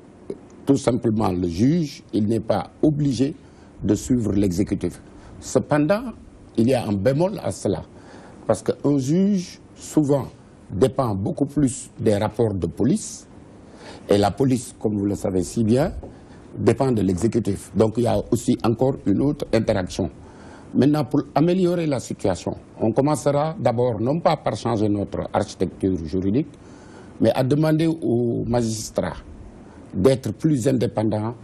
tout simplement, le juge, il n'est pas obligé de suivre l'exécutif. Cependant, il y a un bémol à cela. Parce qu'un juge, souvent, dépend beaucoup plus des rapports de police. Et la police, comme vous le savez si bien, dépend de l'exécutif. Donc, il y a aussi encore une autre interaction. Maintenant, pour améliorer la situation, on commencera d'abord, non pas par changer notre architecture juridique, mais à demander aux magistrats d'être plus indépendants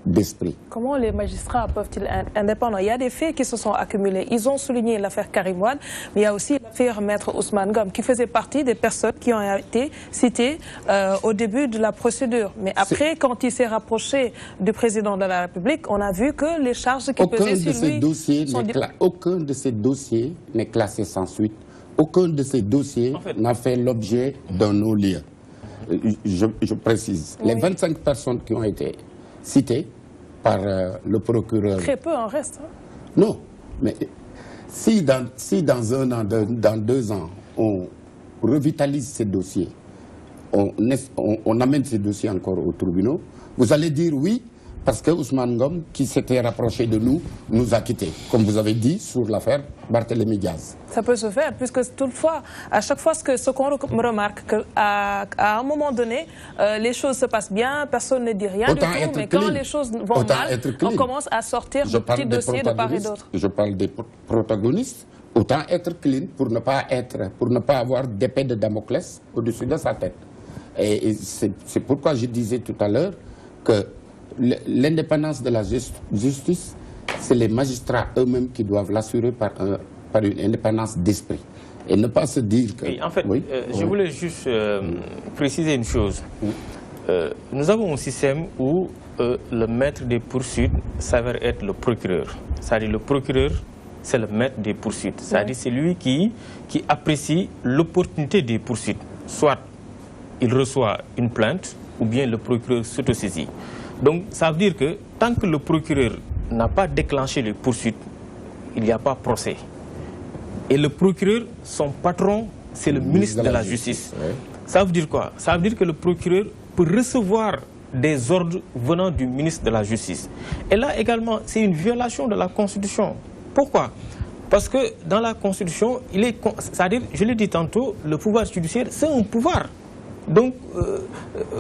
d'esprit. Comment les magistrats peuvent-ils être indépendants? Il y a des faits qui se sont accumulés. Ils ont souligné l'affaire Karim Wade, mais il y a aussi l'affaire Maître Ousmane Ngom, qui faisait partie des personnes qui ont été citées au début de la procédure. Mais après, quand il s'est rapproché du président de la République, on a vu que les charges qui pesaient sur lui... Aucun de ces dossiers n'est classé sans suite. Aucun de ces dossiers n'a fait l'objet d'un non-lieu. Je précise. Les 25 personnes qui ont été citées par le procureur... Très peu en reste. Hein? Non, mais si dans un an, dans 2 ans, on revitalise ces dossiers, on amène ces dossiers encore aux tribunaux, vous allez dire oui, parce que Ousmane Ngom, qui s'était rapproché de nous a quittés, comme vous avez dit sur l'affaire Barthélémy Diaz. Ça peut se faire, puisque toutefois, à chaque fois, ce qu'on remarque, qu'à un moment donné, les choses se passent bien, personne ne dit rien du tout, mais quand les choses vont mal, on commence à sortir de petits dossiers de part et d'autre. Je parle des protagonistes, autant être clean pour ne pas avoir d'épée de Damoclès au-dessus de sa tête. Et c'est pourquoi je disais tout à l'heure que l'indépendance de la justice, c'est les magistrats eux-mêmes qui doivent l'assurer par une indépendance d'esprit. Et ne pas se dire que... Oui, en fait, je voulais juste préciser une chose. Nous avons un système où le maître des poursuites s'avère être le procureur. C'est-à-dire le procureur, c'est le maître des poursuites. C'est-à-dire c'est lui qui apprécie l'opportunité des poursuites. Soit il reçoit une plainte, ou bien le procureur s'autosaisit. Donc, ça veut dire que tant que le procureur n'a pas déclenché les poursuites, il n'y a pas procès. Et le procureur, son patron, c'est le ministre de la Justice. Oui. Ça veut dire quoi? Ça veut dire que le procureur peut recevoir des ordres venant du ministre de la Justice. Et là également, c'est une violation de la Constitution. Pourquoi? Parce que dans la Constitution, c'est-à-dire, je l'ai dit tantôt, le pouvoir judiciaire, c'est un pouvoir. Donc,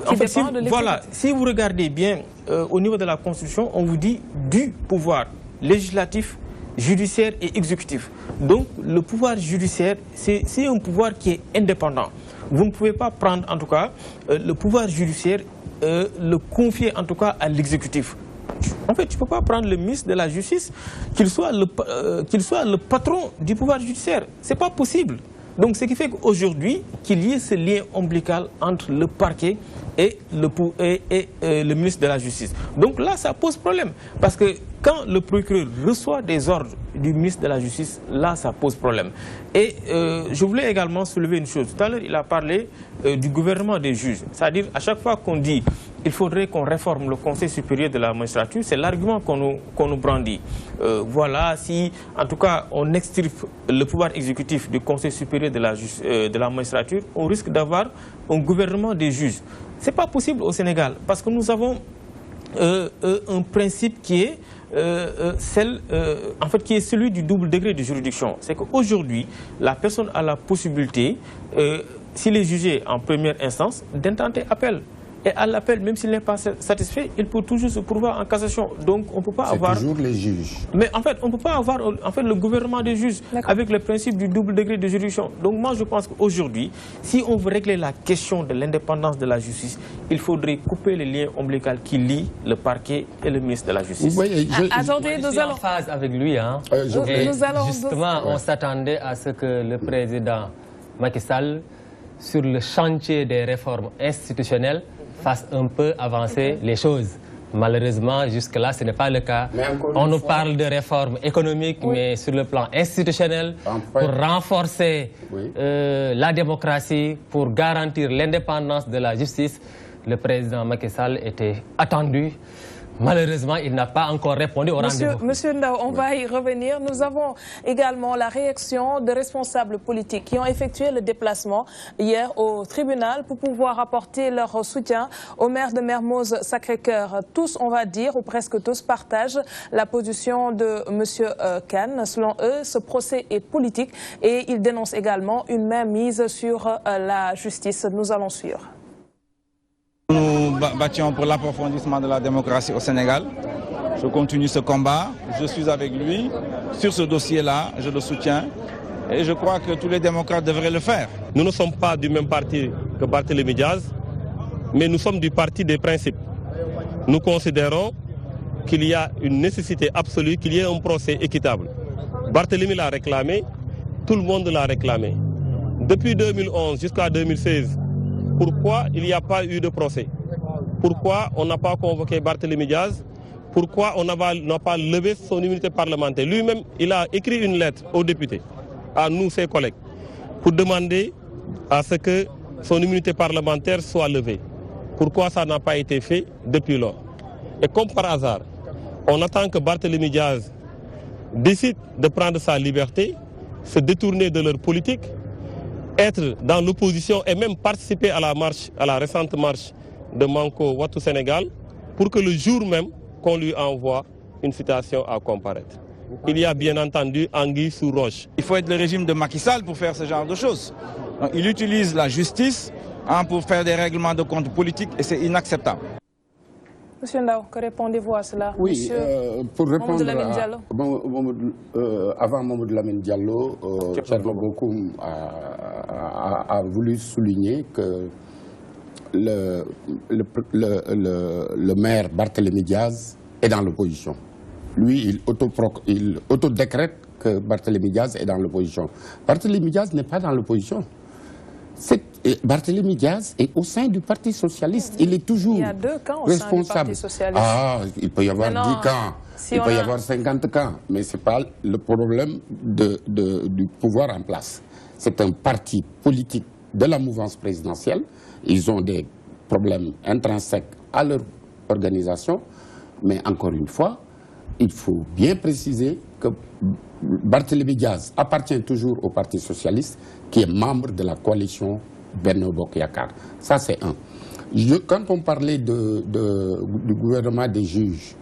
en fait, si vous regardez bien au niveau de la Constitution, on vous dit du pouvoir législatif, judiciaire et exécutif. Donc, le pouvoir judiciaire, c'est un pouvoir qui est indépendant. Vous ne pouvez pas prendre, en tout cas, le pouvoir judiciaire, le confier, en tout cas, à l'exécutif. En fait, tu ne peux pas prendre le ministre de la Justice, qu'il soit le patron du pouvoir judiciaire. Ce n'est pas possible. Donc, ce qui fait qu'aujourd'hui, qu'il y ait ce lien ombilical entre le parquet et le ministre de la Justice. Donc là, ça pose problème. Parce que quand le procureur reçoit des ordres du ministre de la Justice, là, ça pose problème. Et je voulais également soulever une chose. Tout à l'heure, il a parlé du gouvernement des juges. C'est-à-dire, à chaque fois qu'on dit il faudrait qu'on réforme le Conseil supérieur de la magistrature, c'est l'argument qu'on nous brandit. Voilà, si en tout cas on extirpe le pouvoir exécutif du Conseil supérieur de la magistrature, on risque d'avoir un gouvernement des juges. Ce n'est pas possible au Sénégal, parce que nous avons un principe qui est qui est celui du double degré de juridiction. C'est qu'aujourd'hui, la personne a la possibilité, s'il est jugé en première instance, d'intenter appel. Et à l'appel, même s'il n'est pas satisfait, il peut toujours se pourvoir en cassation. Donc on ne peut pas avoir... C'est toujours les juges. Mais en fait, on ne peut pas avoir le gouvernement des juges avec le principe du double degré de juridiction. Donc moi, je pense qu'aujourd'hui, si on veut régler la question de l'indépendance de la justice, il faudrait couper les liens ombilicaux qui lient le parquet et le ministre de la Justice. Attendez, nous allons... en phase avec lui. Hein. Justement, on s'attendait à ce que le président Macky Sall, sur le chantier des réformes institutionnelles, fasse un peu avancer les choses. Malheureusement, jusque-là, ce n'est pas le cas. On nous parle de réformes économiques, mais sur le plan institutionnel, pour renforcer la démocratie, pour garantir l'indépendance de la justice, le président Macky Sall était attendu. Malheureusement, il n'a pas encore répondu au rendez-vous. Monsieur Ndao, on va y revenir. Nous avons également la réaction de responsables politiques qui ont effectué le déplacement hier au tribunal pour pouvoir apporter leur soutien au maire de Mermoz Sacré-Cœur. Tous, on va dire, ou presque tous, partagent la position de monsieur Kane. Selon eux, ce procès est politique et ils dénoncent également une mainmise sur la justice. Nous allons suivre. Nous battions pour l'approfondissement de la démocratie au Sénégal. Je continue ce combat, je suis avec lui. Sur ce dossier-là, je le soutiens et je crois que tous les démocrates devraient le faire. Nous ne sommes pas du même parti que Barthélémy Diaz, mais nous sommes du parti des principes. Nous considérons qu'il y a une nécessité absolue, qu'il y ait un procès équitable. Barthélémy l'a réclamé, tout le monde l'a réclamé. Depuis 2011 jusqu'à 2016, pourquoi il n'y a pas eu de procès? Pourquoi on n'a pas convoqué Barthélémy Diaz? Pourquoi on n'a pas levé son immunité parlementaire? Lui-même, il a écrit une lettre aux députés, à nous, ses collègues, pour demander à ce que son immunité parlementaire soit levée. Pourquoi ça n'a pas été fait depuis lors? Et comme par hasard, on attend que Barthélémy Diaz décide de prendre sa liberté, se détourner de leur politique, être dans l'opposition et même participer à la récente marche de Manko Wattu Sénégal, pour que le jour même qu'on lui envoie une citation à comparaître. Il y a bien entendu anguille sous roche. Il faut être le régime de Macky Sall pour faire ce genre de choses. Donc, il utilise la justice pour faire des règlements de compte politiques et c'est inacceptable. Monsieur Ndao, que répondez-vous à cela? Oui, pour répondre avant Mamadou Lamine Diallo, Thierno Bocoum a voulu souligner que le maire Barthélémy Diaz est dans l'opposition. Lui, il autodécrète que Barthélémy Diaz est dans l'opposition. Barthélémy Diaz n'est pas dans l'opposition. Barthélémy Diaz est au sein du Parti Socialiste. Il est toujours responsable. Parti Socialiste. Ah, il peut y avoir 10 camps, il peut y avoir 50 camps, mais ce n'est pas le problème du pouvoir en place. C'est un parti politique de la mouvance présidentielle. Ils ont des problèmes intrinsèques à leur organisation, mais encore une fois, il faut bien préciser que Barthélémy Diaz appartient toujours au Parti Socialiste, qui est membre de la coalition Benno Bokk Yakaar. Ça, c'est un. Quand on parlait du gouvernement des juges,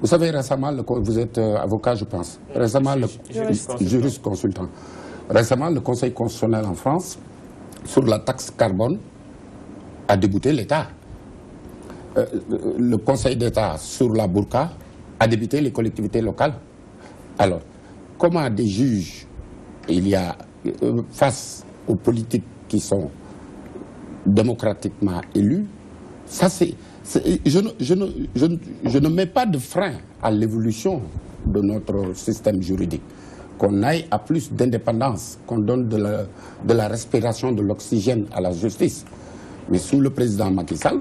vous savez, récemment, vous êtes avocat, je pense, récemment, juriste consultant. Récemment, le Conseil constitutionnel en France, sur la taxe carbone, a débouté l'État. Le Conseil d'État, sur la burqa, a débuté les collectivités locales. Alors, comment des juges, il y a, face aux politiques qui sont démocratiquement élus, ça c'est... Je ne mets pas de frein à l'évolution de notre système juridique. Qu'on aille à plus d'indépendance, qu'on donne de la respiration, de l'oxygène à la justice. Mais sous le président Macky Sall,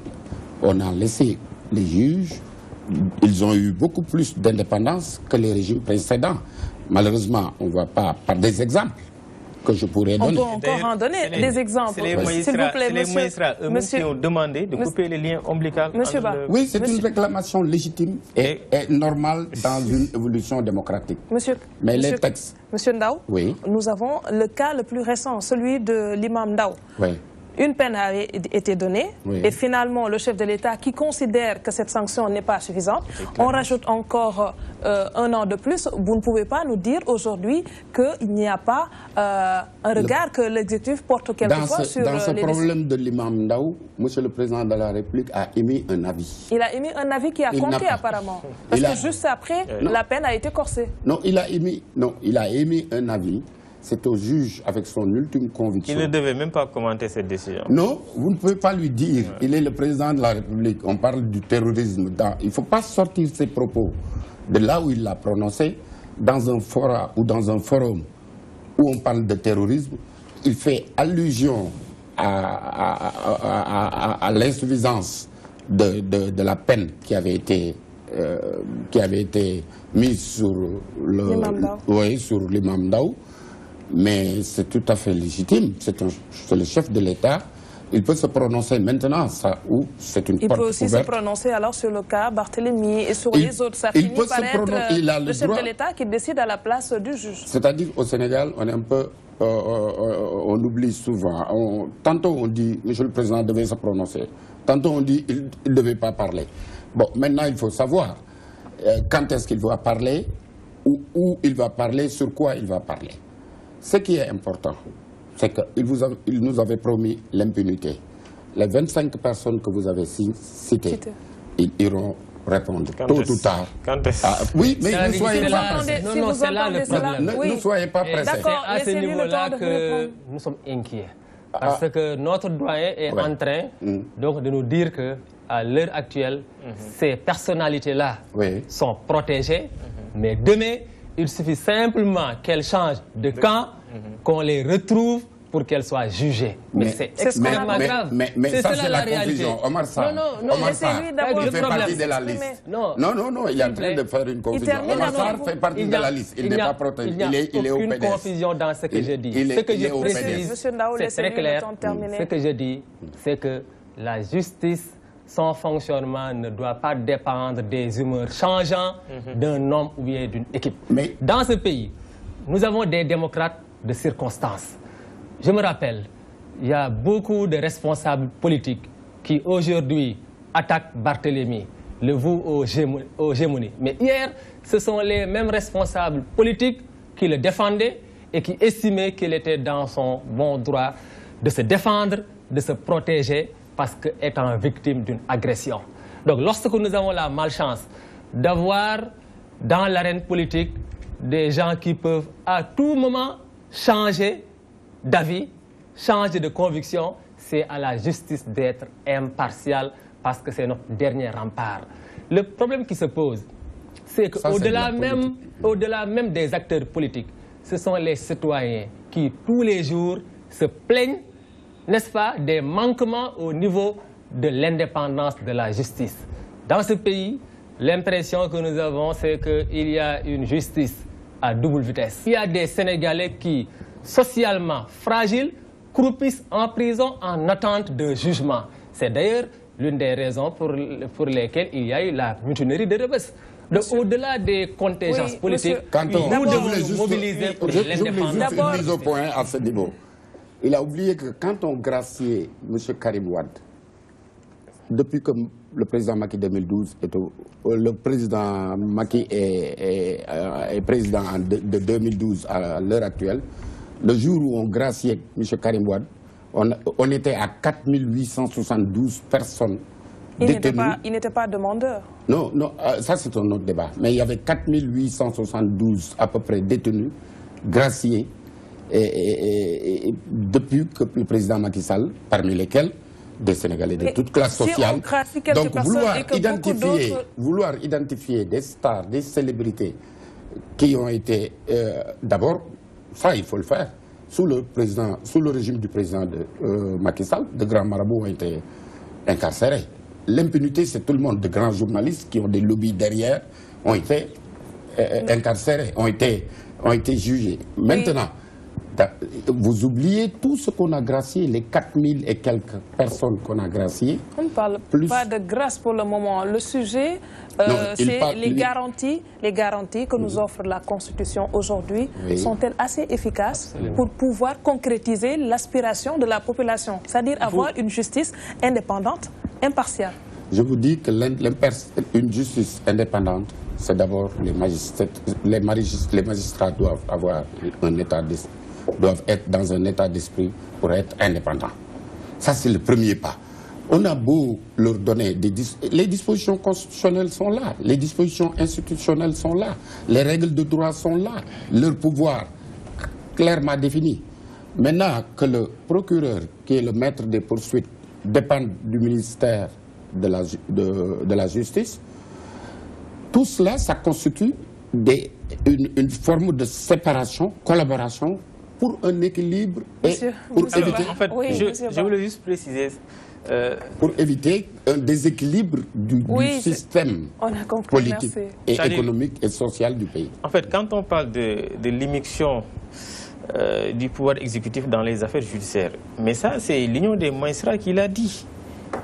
on a laissé les juges, ils ont eu beaucoup plus d'indépendance que les régimes précédents. Malheureusement, on ne va pas par des exemples que je pourrais donner. On peut encore en donner des exemples. C'est les magistrats eux-mêmes qui ont demandé de couper les liens ombilicaux. Oui, c'est une réclamation légitime et normale dans une évolution démocratique. Mais les textes... Monsieur Ndao, nous avons le cas le plus récent, celui de l'imam Ndao. Oui. Une peine a été donnée et finalement le chef de l'État qui considère que cette sanction n'est pas suffisante, on rajoute encore 1 an de plus. Vous ne pouvez pas nous dire aujourd'hui qu'il n'y a pas un regard que l'exécutif porte quelquefois sur Dans ce problème de l'imam Ndao, monsieur le président de la République a émis un avis. Il a émis un avis qui a compté apparemment. Parce que juste après, la peine a été corsée. Non, il a émis un avis. C'est au juge avec son ultime conviction. Il ne devait même pas commenter cette décision. Non, vous ne pouvez pas lui dire. Il est le président de la République. On parle du terrorisme. Il ne faut pas sortir ses propos de là où il l'a prononcé, dans un forum ou dans un forum où on parle de terrorisme. Il fait allusion à l'insuffisance de la peine qui avait été mise sur l'imam Ndao. Mais c'est tout à fait légitime. C'est le chef de l'État. Il peut se prononcer maintenant, ou c'est une porte ouverte. Il peut aussi se prononcer alors sur le cas Barthélemy et sur les autres. Ça finit par être le chef de l'État qui décide à la place du juge. C'est-à-dire au Sénégal, on est un peu, on oublie souvent. Tantôt on dit, monsieur le président devait se prononcer. Tantôt on dit, il ne devait pas parler. Bon, maintenant il faut savoir quand est-ce qu'il va parler, où il va parler, sur quoi il va parler. Ce qui est important, c'est qu'il nous avait promis l'impunité. Les 25 personnes que vous avez citées, ils iront répondre tôt ou tard. Oui, mais ne soyez pas pressés. Non, c'est là le problème. Ne soyez pas pressés. C'est à ce niveau-là que nous sommes inquiets. Parce que notre doyen est en train donc, de nous dire qu'à l'heure actuelle, ces personnalités-là sont protégées, mais demain, il suffit simplement qu'elles changent de camp, qu'on les retrouve pour qu'elles soient jugées. Mais c'est extrêmement grave. Mais ça, c'est la confusion. Omar Sarr, il fait partie de la liste. Non, il est en train de faire une confusion. Omar Sarr fait partie de la liste. Il n'est pas protégé. Il est au PDS. Il n'y a aucune confusion dans ce que je dis. Ce que je précise, c'est très clair. Ce que je dis, c'est que la justice, son fonctionnement ne doit pas dépendre des humeurs changeantes d'un homme ou bien d'une équipe. Mais dans ce pays, nous avons des démocrates de circonstances. Je me rappelle, il y a beaucoup de responsables politiques qui aujourd'hui attaquent Barthélemy, le vous aux gémonies. Mais hier, ce sont les mêmes responsables politiques qui le défendaient et qui estimaient qu'il était dans son bon droit de se défendre, de se protéger, parce qu'étant victime d'une agression. Donc lorsque nous avons la malchance d'avoir dans l'arène politique des gens qui peuvent à tout moment changer d'avis, changer de conviction, c'est à la justice d'être impartiale parce que c'est notre dernier rempart. Le problème qui se pose, c'est qu'au-delà même des acteurs politiques, ce sont les citoyens qui tous les jours se plaignent, n'est-ce pas, des manquements au niveau de l'indépendance de la justice. Dans ce pays, l'impression que nous avons, c'est qu'il y a une justice à double vitesse. Il y a des Sénégalais qui, socialement fragiles, croupissent en prison en attente d'un jugement. C'est d'ailleurs l'une des raisons pour lesquelles il y a eu la mutinerie de Rebeuss. Donc au-delà des contingences politiques, nous devons mobiliser pour l'indépendance. Je voulais juste une mise au point à ce niveau. Il a oublié que quand on graciait M. Karim Wade, depuis que le président Macky 2012 le président Macky est président de 2012 à l'heure actuelle, le jour où on graciait M. Karim Wade, on était à 4872 personnes détenues. Il n'était pas demandeur. Non, ça c'est un autre débat. Mais il y avait 4872 à peu près détenus, graciés, et depuis que le président Macky Sall, parmi lesquels des Sénégalais de toute classe sociale. Donc vouloir identifier des stars, des célébrités qui ont été... D'abord, ça il faut le faire. Sous le régime du président Macky Sall, de grands marabouts ont été incarcérés. L'impunité, c'est tout le monde. De grands journalistes qui ont des lobbies derrière ont été incarcérés, ont été jugés. Maintenant, Vous oubliez tout ce qu'on a gracié, les 4000 et quelques personnes qu'on a graciées. On ne parle pas de grâce pour le moment. Le sujet, c'est les garanties que nous offre la Constitution aujourd'hui. Sont-elles assez efficaces pour pouvoir concrétiser l'aspiration de la population? C'est-à-dire avoir une justice indépendante, impartiale. Je vous dis que une justice indépendante, c'est d'abord les magistrats. Les magistrats doivent être dans un état d'esprit pour être indépendants. Ça, c'est le premier pas. On a beau leur donner les dispositions constitutionnelles sont là, les dispositions institutionnelles sont là, les règles de droit sont là, leur pouvoir clairement défini. Maintenant que le procureur, qui est le maître des poursuites, dépend du ministère de la Justice, tout cela, ça constitue une forme de séparation, collaboration pour un équilibre et pour éviter... En fait, je voulais juste préciser... pour éviter un déséquilibre du système politique et économique et social du pays. En fait, quand on parle de l'immixtion du pouvoir exécutif dans les affaires judiciaires, mais ça, c'est l'Union des magistrats qui l'a dit.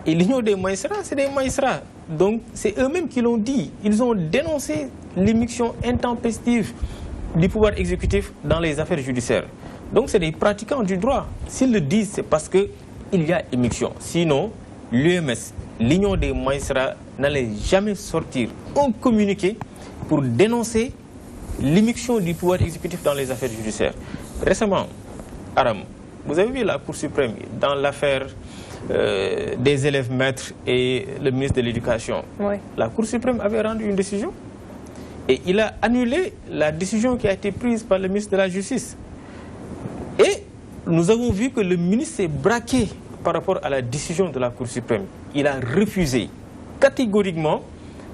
Et l'Union des magistrats, c'est des magistrats. Donc, c'est eux-mêmes qui l'ont dit. Ils ont dénoncé l'immixtion intempestive du pouvoir exécutif dans les affaires judiciaires. Donc, c'est des pratiquants du droit. S'ils le disent, c'est parce qu'il y a immixtion. Sinon, l'UMS, l'Union des magistrats, n'allait jamais sortir un communiqué pour dénoncer l'immixtion du pouvoir exécutif dans les affaires judiciaires. Récemment, Aram, vous avez vu la Cour suprême dans l'affaire des élèves maîtres et le ministre de l'Éducation. Oui. La Cour suprême avait rendu une décision et il a annulé la décision qui a été prise par le ministre de la Justice. Et nous avons vu que le ministre s'est braqué par rapport à la décision de la Cour suprême. Il a refusé catégoriquement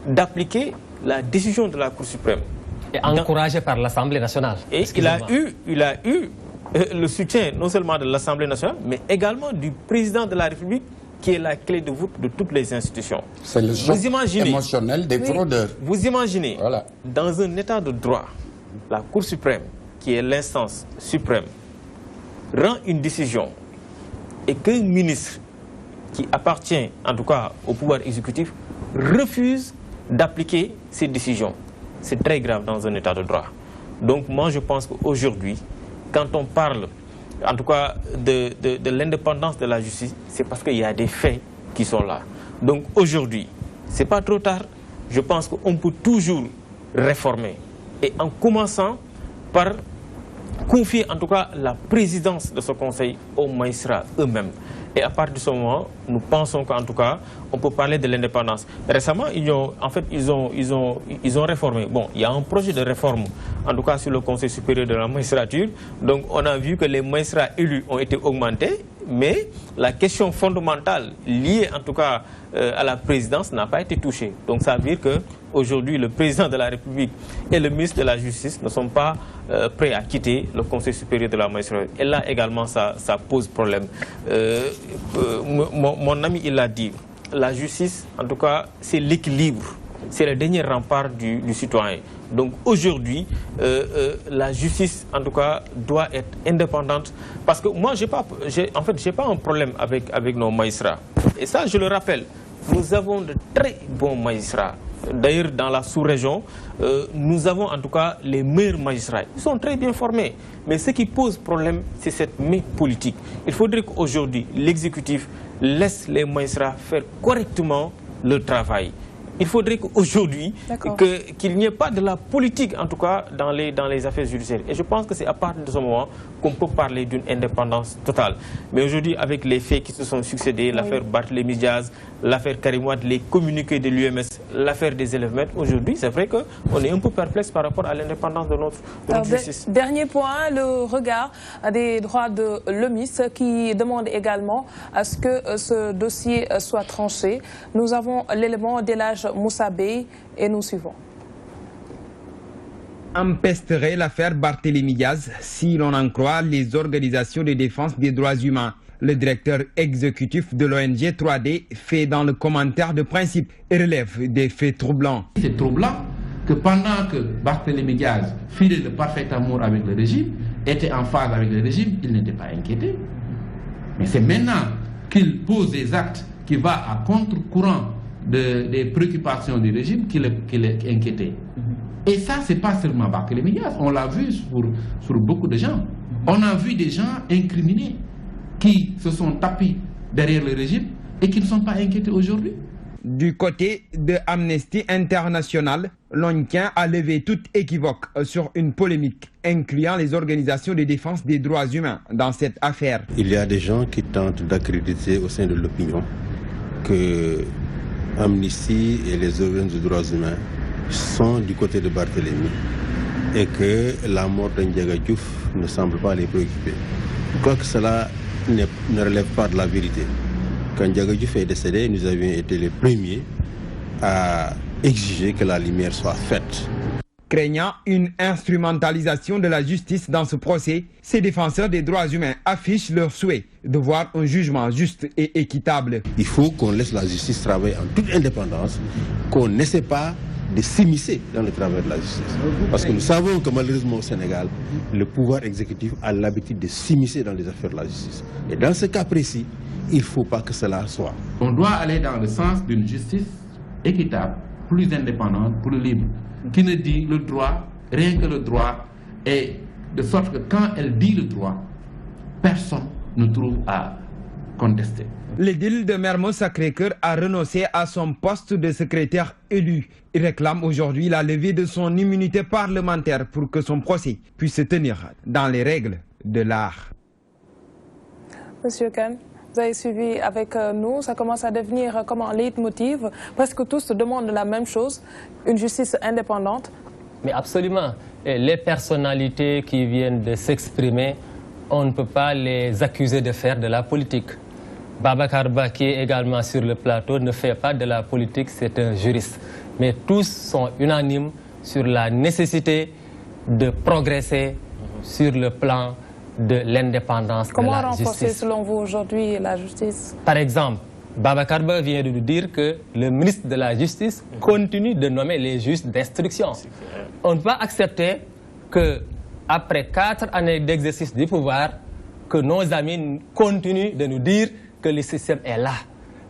d'appliquer la décision de la Cour suprême. Et encouragé par l'Assemblée nationale. Et il a eu le soutien non seulement de l'Assemblée nationale, mais également du président de la République, qui est la clé de voûte de toutes les institutions. C'est le choc émotionnel des fraudeurs. Vous imaginez, dans un état de droit, la Cour suprême, qui est l'instance suprême, rend une décision et qu'un ministre qui appartient en tout cas au pouvoir exécutif refuse d'appliquer ces décisions. C'est très grave dans un état de droit. Donc moi je pense qu'aujourd'hui, quand on parle en tout cas de l'indépendance de la justice, c'est parce qu'il y a des faits qui sont là. Donc aujourd'hui, ce n'est pas trop tard, je pense qu'on peut toujours réformer. Et en commençant par confier en tout cas la présidence de ce conseil aux magistrats eux-mêmes. Et à partir de ce moment, nous pensons qu'en tout cas, on peut parler de l'indépendance. Récemment, ils ont réformé. Bon, il y a un projet de réforme, en tout cas sur le Conseil supérieur de la magistrature. Donc, on a vu que les magistrats élus ont été augmentés, mais la question fondamentale liée en tout cas à la présidence n'a pas été touchée. Donc, ça veut dire qu'aujourd'hui, le président de la République et le ministre de la Justice ne sont pas prêts à quitter le Conseil supérieur de la magistrature. Et là également, ça pose problème. Mon ami, il l'a dit, la justice, en tout cas, c'est l'équilibre. C'est le dernier rempart du citoyen. Donc aujourd'hui, la justice, en tout cas, doit être indépendante. Parce que moi, j'ai pas un problème avec nos magistrats. Et ça, je le rappelle, nous avons de très bons magistrats. D'ailleurs, dans la sous-région, nous avons en tout cas les meilleurs magistrats. Ils sont très bien formés. Mais ce qui pose problème, c'est cette main politique. Il faudrait qu'aujourd'hui, l'exécutif laisse les magistrats faire correctement le travail. Il faudrait qu'aujourd'hui, qu'il n'y ait pas de la politique, en tout cas, dans les affaires judiciaires. Et je pense que c'est à partir de ce moment qu'on peut parler d'une indépendance totale. Mais aujourd'hui, avec les faits qui se sont succédés, l'affaire Barthélémy Diaz, l'affaire Karim Wade, les communiqués de l'UMS, l'affaire des élèves maîtres, aujourd'hui, c'est vrai qu'on est un peu perplexe par rapport à l'indépendance de notre justice. Dernier point, le regard des droits de l'UMIS qui demande également à ce que ce dossier soit tranché. Nous avons l'élément d'Elhadji Moussa Bey et nous suivons. Empesterait l'affaire Barthélémy Diaz si l'on en croit les organisations de défense des droits humains. Le directeur exécutif de l'ONG 3D fait dans le commentaire de principe et relève des faits troublants. C'est troublant que pendant que Barthélémy Diaz filait le parfait amour avec le régime, était en phase avec le régime, il n'était pas inquiété. Mais c'est maintenant qu'il pose des actes qui vont à contre-courant des préoccupations du régime qu'il est inquiété. Et ça, ce n'est pas seulement Barthélémy Diaz, on l'a vu sur beaucoup de gens. On a vu des gens incriminés qui se sont tapis derrière le régime et qui ne sont pas inquiétés aujourd'hui. Du côté de Amnesty International, l'on tient à lever toute équivoque sur une polémique incluant les organisations de défense des droits humains dans cette affaire. Il y a des gens qui tentent d'accréditer au sein de l'opinion que Amnesty et les organismes de droits humains sont du côté de Barthélémy et que la mort de Ndiaga Diouf ne semble pas les préoccuper. Je crois que cela ne relève pas de la vérité. Quand Ndiaga Diouf est décédé, nous avions été les premiers à exiger que la lumière soit faite. Craignant une instrumentalisation de la justice dans ce procès, ces défenseurs des droits humains affichent leur souhait de voir un jugement juste et équitable. Il faut qu'on laisse la justice travailler en toute indépendance, qu'on n'essaie pas de s'immiscer dans le travail de la justice. Parce que nous savons que malheureusement au Sénégal, le pouvoir exécutif a l'habitude de s'immiscer dans les affaires de la justice. Et dans ce cas précis, il ne faut pas que cela soit. On doit aller dans le sens d'une justice équitable, plus indépendante, plus libre, qui ne dit le droit, rien que le droit, et de sorte que quand elle dit le droit, personne ne trouve à contester. L'édile de Mermoz-Sacré-Cœur a renoncé à son poste de secrétaire élu. Il réclame aujourd'hui la levée de son immunité parlementaire pour que son procès puisse se tenir dans les règles de l'art. Monsieur Kane, vous avez suivi avec nous, ça commence à devenir comme un leitmotiv. Presque tous demandent la même chose, une justice indépendante. Mais absolument. Et les personnalités qui viennent de s'exprimer, on ne peut pas les accuser de faire de la politique. Babacar Ba, qui est également sur le plateau, ne fait pas de la politique, c'est un juriste. Mais tous sont unanimes sur la nécessité de progresser sur le plan de l'indépendance de la justice. Comment renforcer selon vous aujourd'hui la justice? Par exemple, Babacar Ba vient de nous dire que le ministre de la Justice continue de nommer les juges d'instruction. On ne peut pas accepter que, après 4 années d'exercice du pouvoir, que nos amis continuent de nous dire que le système est là.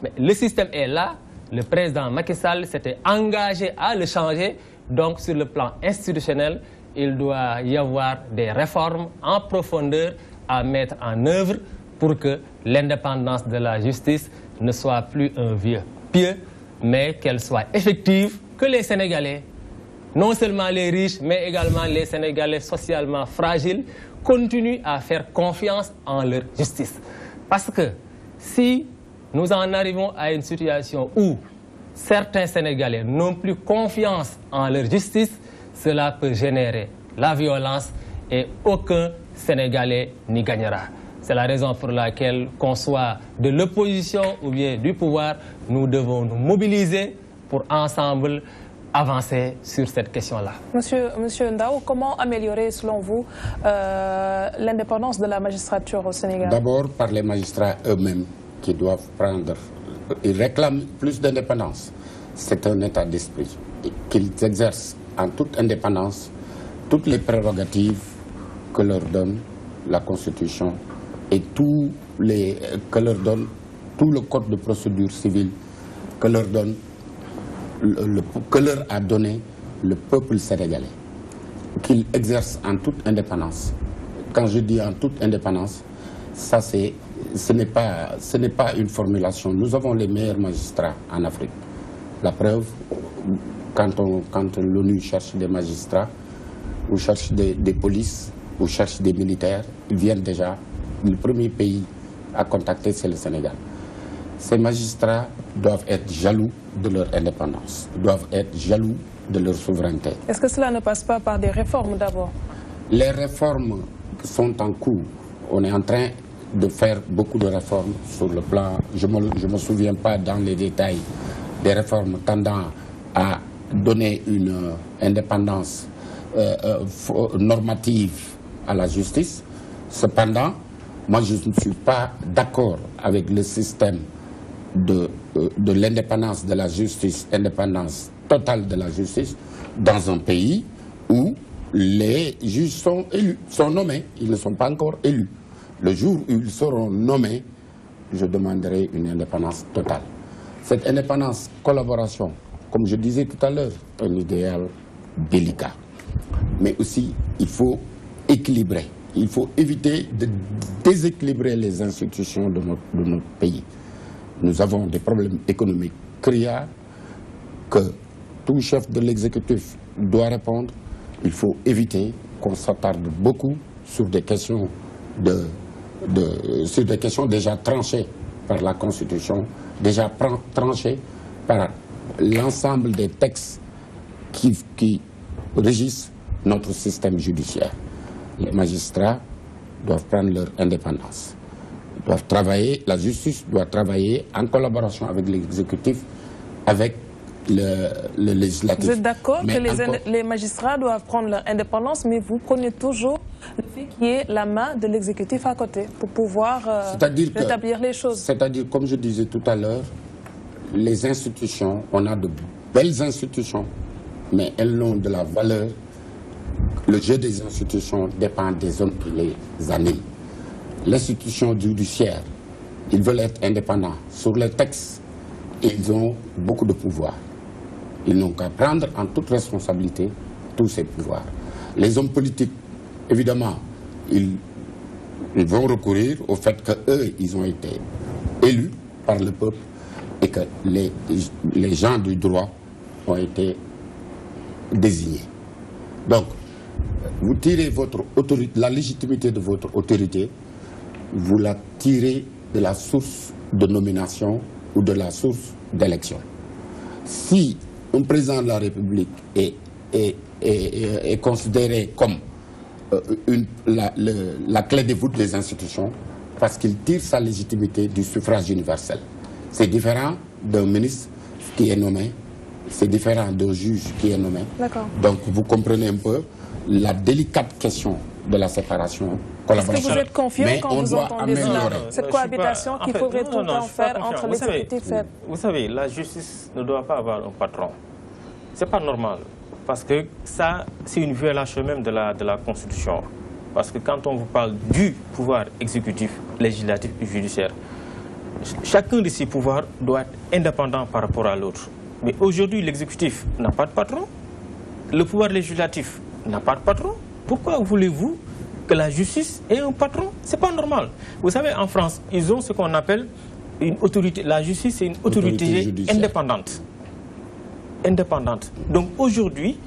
Mais le système est là, le président Macky Sall s'était engagé à le changer, donc sur le plan institutionnel, il doit y avoir des réformes en profondeur à mettre en œuvre pour que l'indépendance de la justice ne soit plus un vieux pieux, mais qu'elle soit effective, que les Sénégalais, non seulement les riches, mais également les Sénégalais socialement fragiles, continuent à faire confiance en leur justice. Parce que si nous en arrivons à une situation où certains Sénégalais n'ont plus confiance en leur justice, cela peut générer la violence et aucun Sénégalais n'y gagnera. C'est la raison pour laquelle, qu'on soit de l'opposition ou bien du pouvoir, nous devons nous mobiliser pour ensemble avancer sur cette question-là. Monsieur Ndao, comment améliorer selon vous l'indépendance de la magistrature au Sénégal? D'abord par les magistrats eux-mêmes qui doivent prendre, ils réclament plus d'indépendance. C'est un état d'esprit qu'ils exercent en toute indépendance toutes les prérogatives que leur donne la Constitution et que leur donne tout le code de procédure civile que leur a donné le peuple sénégalais, qu'ils exercent en toute indépendance. Quand je dis en toute indépendance, ça ce n'est pas une formulation. Nous avons les meilleurs magistrats en Afrique. La preuve, quand l'ONU cherche des magistrats, ou cherche des polices, ou cherche des militaires, ils viennent déjà. Le premier pays à contacter, c'est le Sénégal. Ces magistrats doivent être jaloux de leur indépendance, doivent être jaloux de leur souveraineté. Est-ce que cela ne passe pas par des réformes d'abord? Les réformes sont en cours. On est en train de faire beaucoup de réformes sur le plan... Je ne me souviens pas dans les détails des réformes tendant à donner une indépendance normative à la justice. Cependant, moi je ne suis pas d'accord avec le système de l'indépendance de la justice, indépendance totale de la justice, dans un pays où les juges sont élus, sont nommés, ils ne sont pas encore élus. Le jour où ils seront nommés, je demanderai une indépendance totale. Cette indépendance, collaboration, comme je disais tout à l'heure, un idéal délicat. Mais aussi, il faut équilibrer. Il faut éviter de déséquilibrer les institutions de notre pays. Nous avons des problèmes économiques criards que tout chef de l'exécutif doit répondre. Il faut éviter qu'on s'attarde beaucoup sur des questions sur des questions déjà tranchées par la Constitution, déjà tranchées par l'ensemble des textes qui régissent notre système judiciaire. Les magistrats doivent prendre leur indépendance. Ils doivent travailler, la justice doit travailler en collaboration avec l'exécutif, avec le législatif. Vous êtes d'accord que les magistrats doivent prendre leur indépendance, mais vous prenez toujours le fait qu'il y ait la main de l'exécutif à côté pour pouvoir rétablir les choses. C'est-à-dire, comme je disais tout à l'heure, les institutions, on a de belles institutions, mais elles n'ont de la valeur. Le jeu des institutions dépend des hommes qui les animent. L'institution judiciaire, ils veulent être indépendants. Sur les textes, ils ont beaucoup de pouvoir. Ils n'ont qu'à prendre en toute responsabilité tous ces pouvoirs. Les hommes politiques, évidemment, ils vont recourir au fait qu'eux, ils ont été élus par le peuple et que les gens du droit ont été désignés. Donc, vous tirez la légitimité de votre autorité, vous la tirez de la source de nomination ou de la source d'élection. Si un président de la République est considéré comme la clé de voûte des institutions, parce qu'il tire sa légitimité du suffrage universel. C'est différent d'un ministre qui est nommé, c'est différent d'un juge qui est nommé. Donc vous comprenez un peu la délicate question de la séparation. Est-ce que vous êtes confiant quand vous entendez cela, cette cohabitation qu'il faudrait tout le temps faire entre l'exécutif et... Vous savez, la justice ne doit pas avoir un patron. Ce n'est pas normal, parce que ça, c'est une violation même de la Constitution. Parce que quand on vous parle du pouvoir exécutif, législatif et judiciaire, chacun de ces pouvoirs doit être indépendant par rapport à l'autre. Mais aujourd'hui, l'exécutif n'a pas de patron, le pouvoir législatif n'a pas de patron. Pourquoi voulez-vous que la justice ait un patron? Ce n'est pas normal. Vous savez, en France, ils ont ce qu'on appelle une autorité. La justice, c'est une autorité indépendante. Donc aujourd'hui,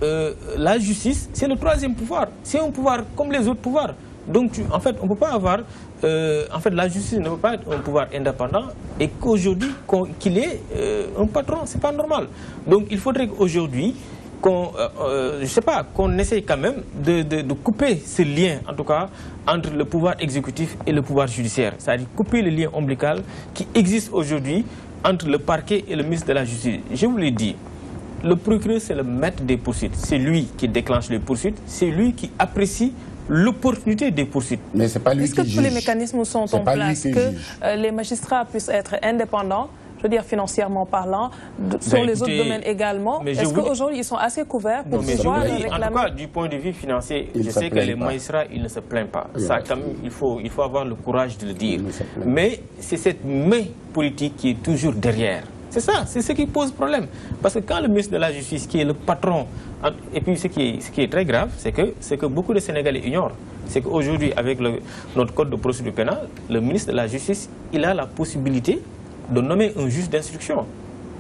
la justice, c'est le troisième pouvoir. C'est un pouvoir comme les autres pouvoirs. Donc, en fait, on ne peut pas avoir... en fait, la justice ne peut pas être un pouvoir indépendant et qu'aujourd'hui, qu'il ait un patron. Ce n'est pas normal. Donc, il faudrait qu'aujourd'hui, je sais pas, qu'on essaye quand même de couper ce lien, en tout cas, entre le pouvoir exécutif et le pouvoir judiciaire. C'est-à-dire couper le lien ombilical qui existe aujourd'hui entre le parquet et le ministre de la Justice. Je vous l'ai dit, le procureur, c'est le maître des poursuites. C'est lui qui déclenche les poursuites, c'est lui qui apprécie l'opportunité des poursuites. Mais c'est pas lui qui juge. Est-ce que tous les mécanismes sont en place, que les magistrats puissent être indépendants, je veux dire financièrement parlant, sur les autres domaines également? Est-ce qu'aujourd'hui ils sont assez couverts pour pouvoir réclamer? En tout cas, du point de vue financier, je sais que les magistrats, ils ne se plaignent pas. Ça, quand même, il faut avoir le courage de le dire. Mais c'est cette main politique qui est toujours derrière. C'est ça, c'est ce qui pose problème. Parce que quand le ministre de la Justice, qui est le patron, et puis ce qui est très grave, c'est que beaucoup de Sénégalais ignorent. C'est qu'aujourd'hui, avec notre code de procédure pénale, le ministre de la Justice, il a la possibilité de nommer un juge d'instruction.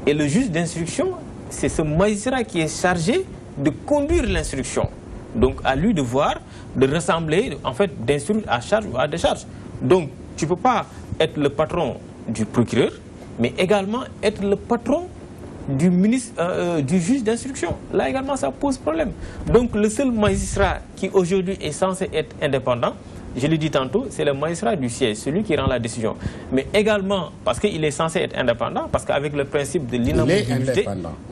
Et le juge d'instruction, c'est ce magistrat qui est chargé de conduire l'instruction. Donc à lui de voir, de rassembler, en fait, d'instruire à charge ou à décharge. Donc tu ne peux pas être le patron du procureur, mais également être le patron du juge d'instruction. Là également, ça pose problème. Donc le seul magistrat qui aujourd'hui est censé être indépendant, je l'ai dit tantôt, c'est le magistrat du siège, celui qui rend la décision. Mais également, parce qu'il est censé être indépendant, parce qu'avec le principe de l'inamovibilité...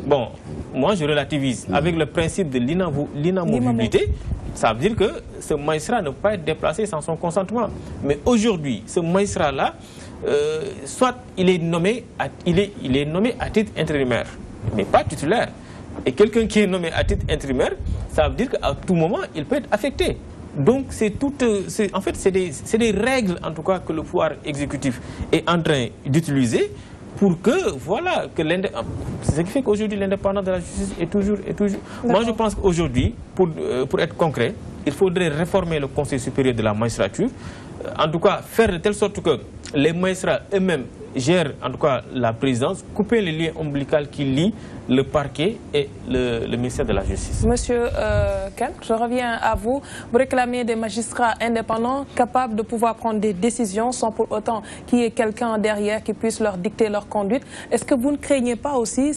Bon, moi je relativise. Avec le principe de l'inamovibilité, ça veut dire que ce magistrat ne peut pas être déplacé sans son consentement. Mais aujourd'hui, ce magistrat-là, soit il est nommé à titre intérimaire, mais pas titulaire. Et quelqu'un qui est nommé à titre intérimaire, ça veut dire qu'à tout moment, il peut être affecté. Donc en fait, c'est des règles en tout cas que le pouvoir exécutif est en train d'utiliser pour que, voilà, c'est ce qui fait qu'aujourd'hui l'indépendance de la justice est toujours... Moi je pense qu'aujourd'hui, pour être concret, il faudrait réformer le Conseil supérieur de la magistrature, en tout cas faire de telle sorte que les magistrats eux-mêmes gèrent en tout cas la présidence, couper les liens ombilicaux qui lient le parquet et le ministère de la Justice. Monsieur Ken, je reviens à vous. Vous réclamez des magistrats indépendants capables de pouvoir prendre des décisions sans pour autant qu'il y ait quelqu'un derrière qui puisse leur dicter leur conduite. Est-ce que vous ne craignez pas aussi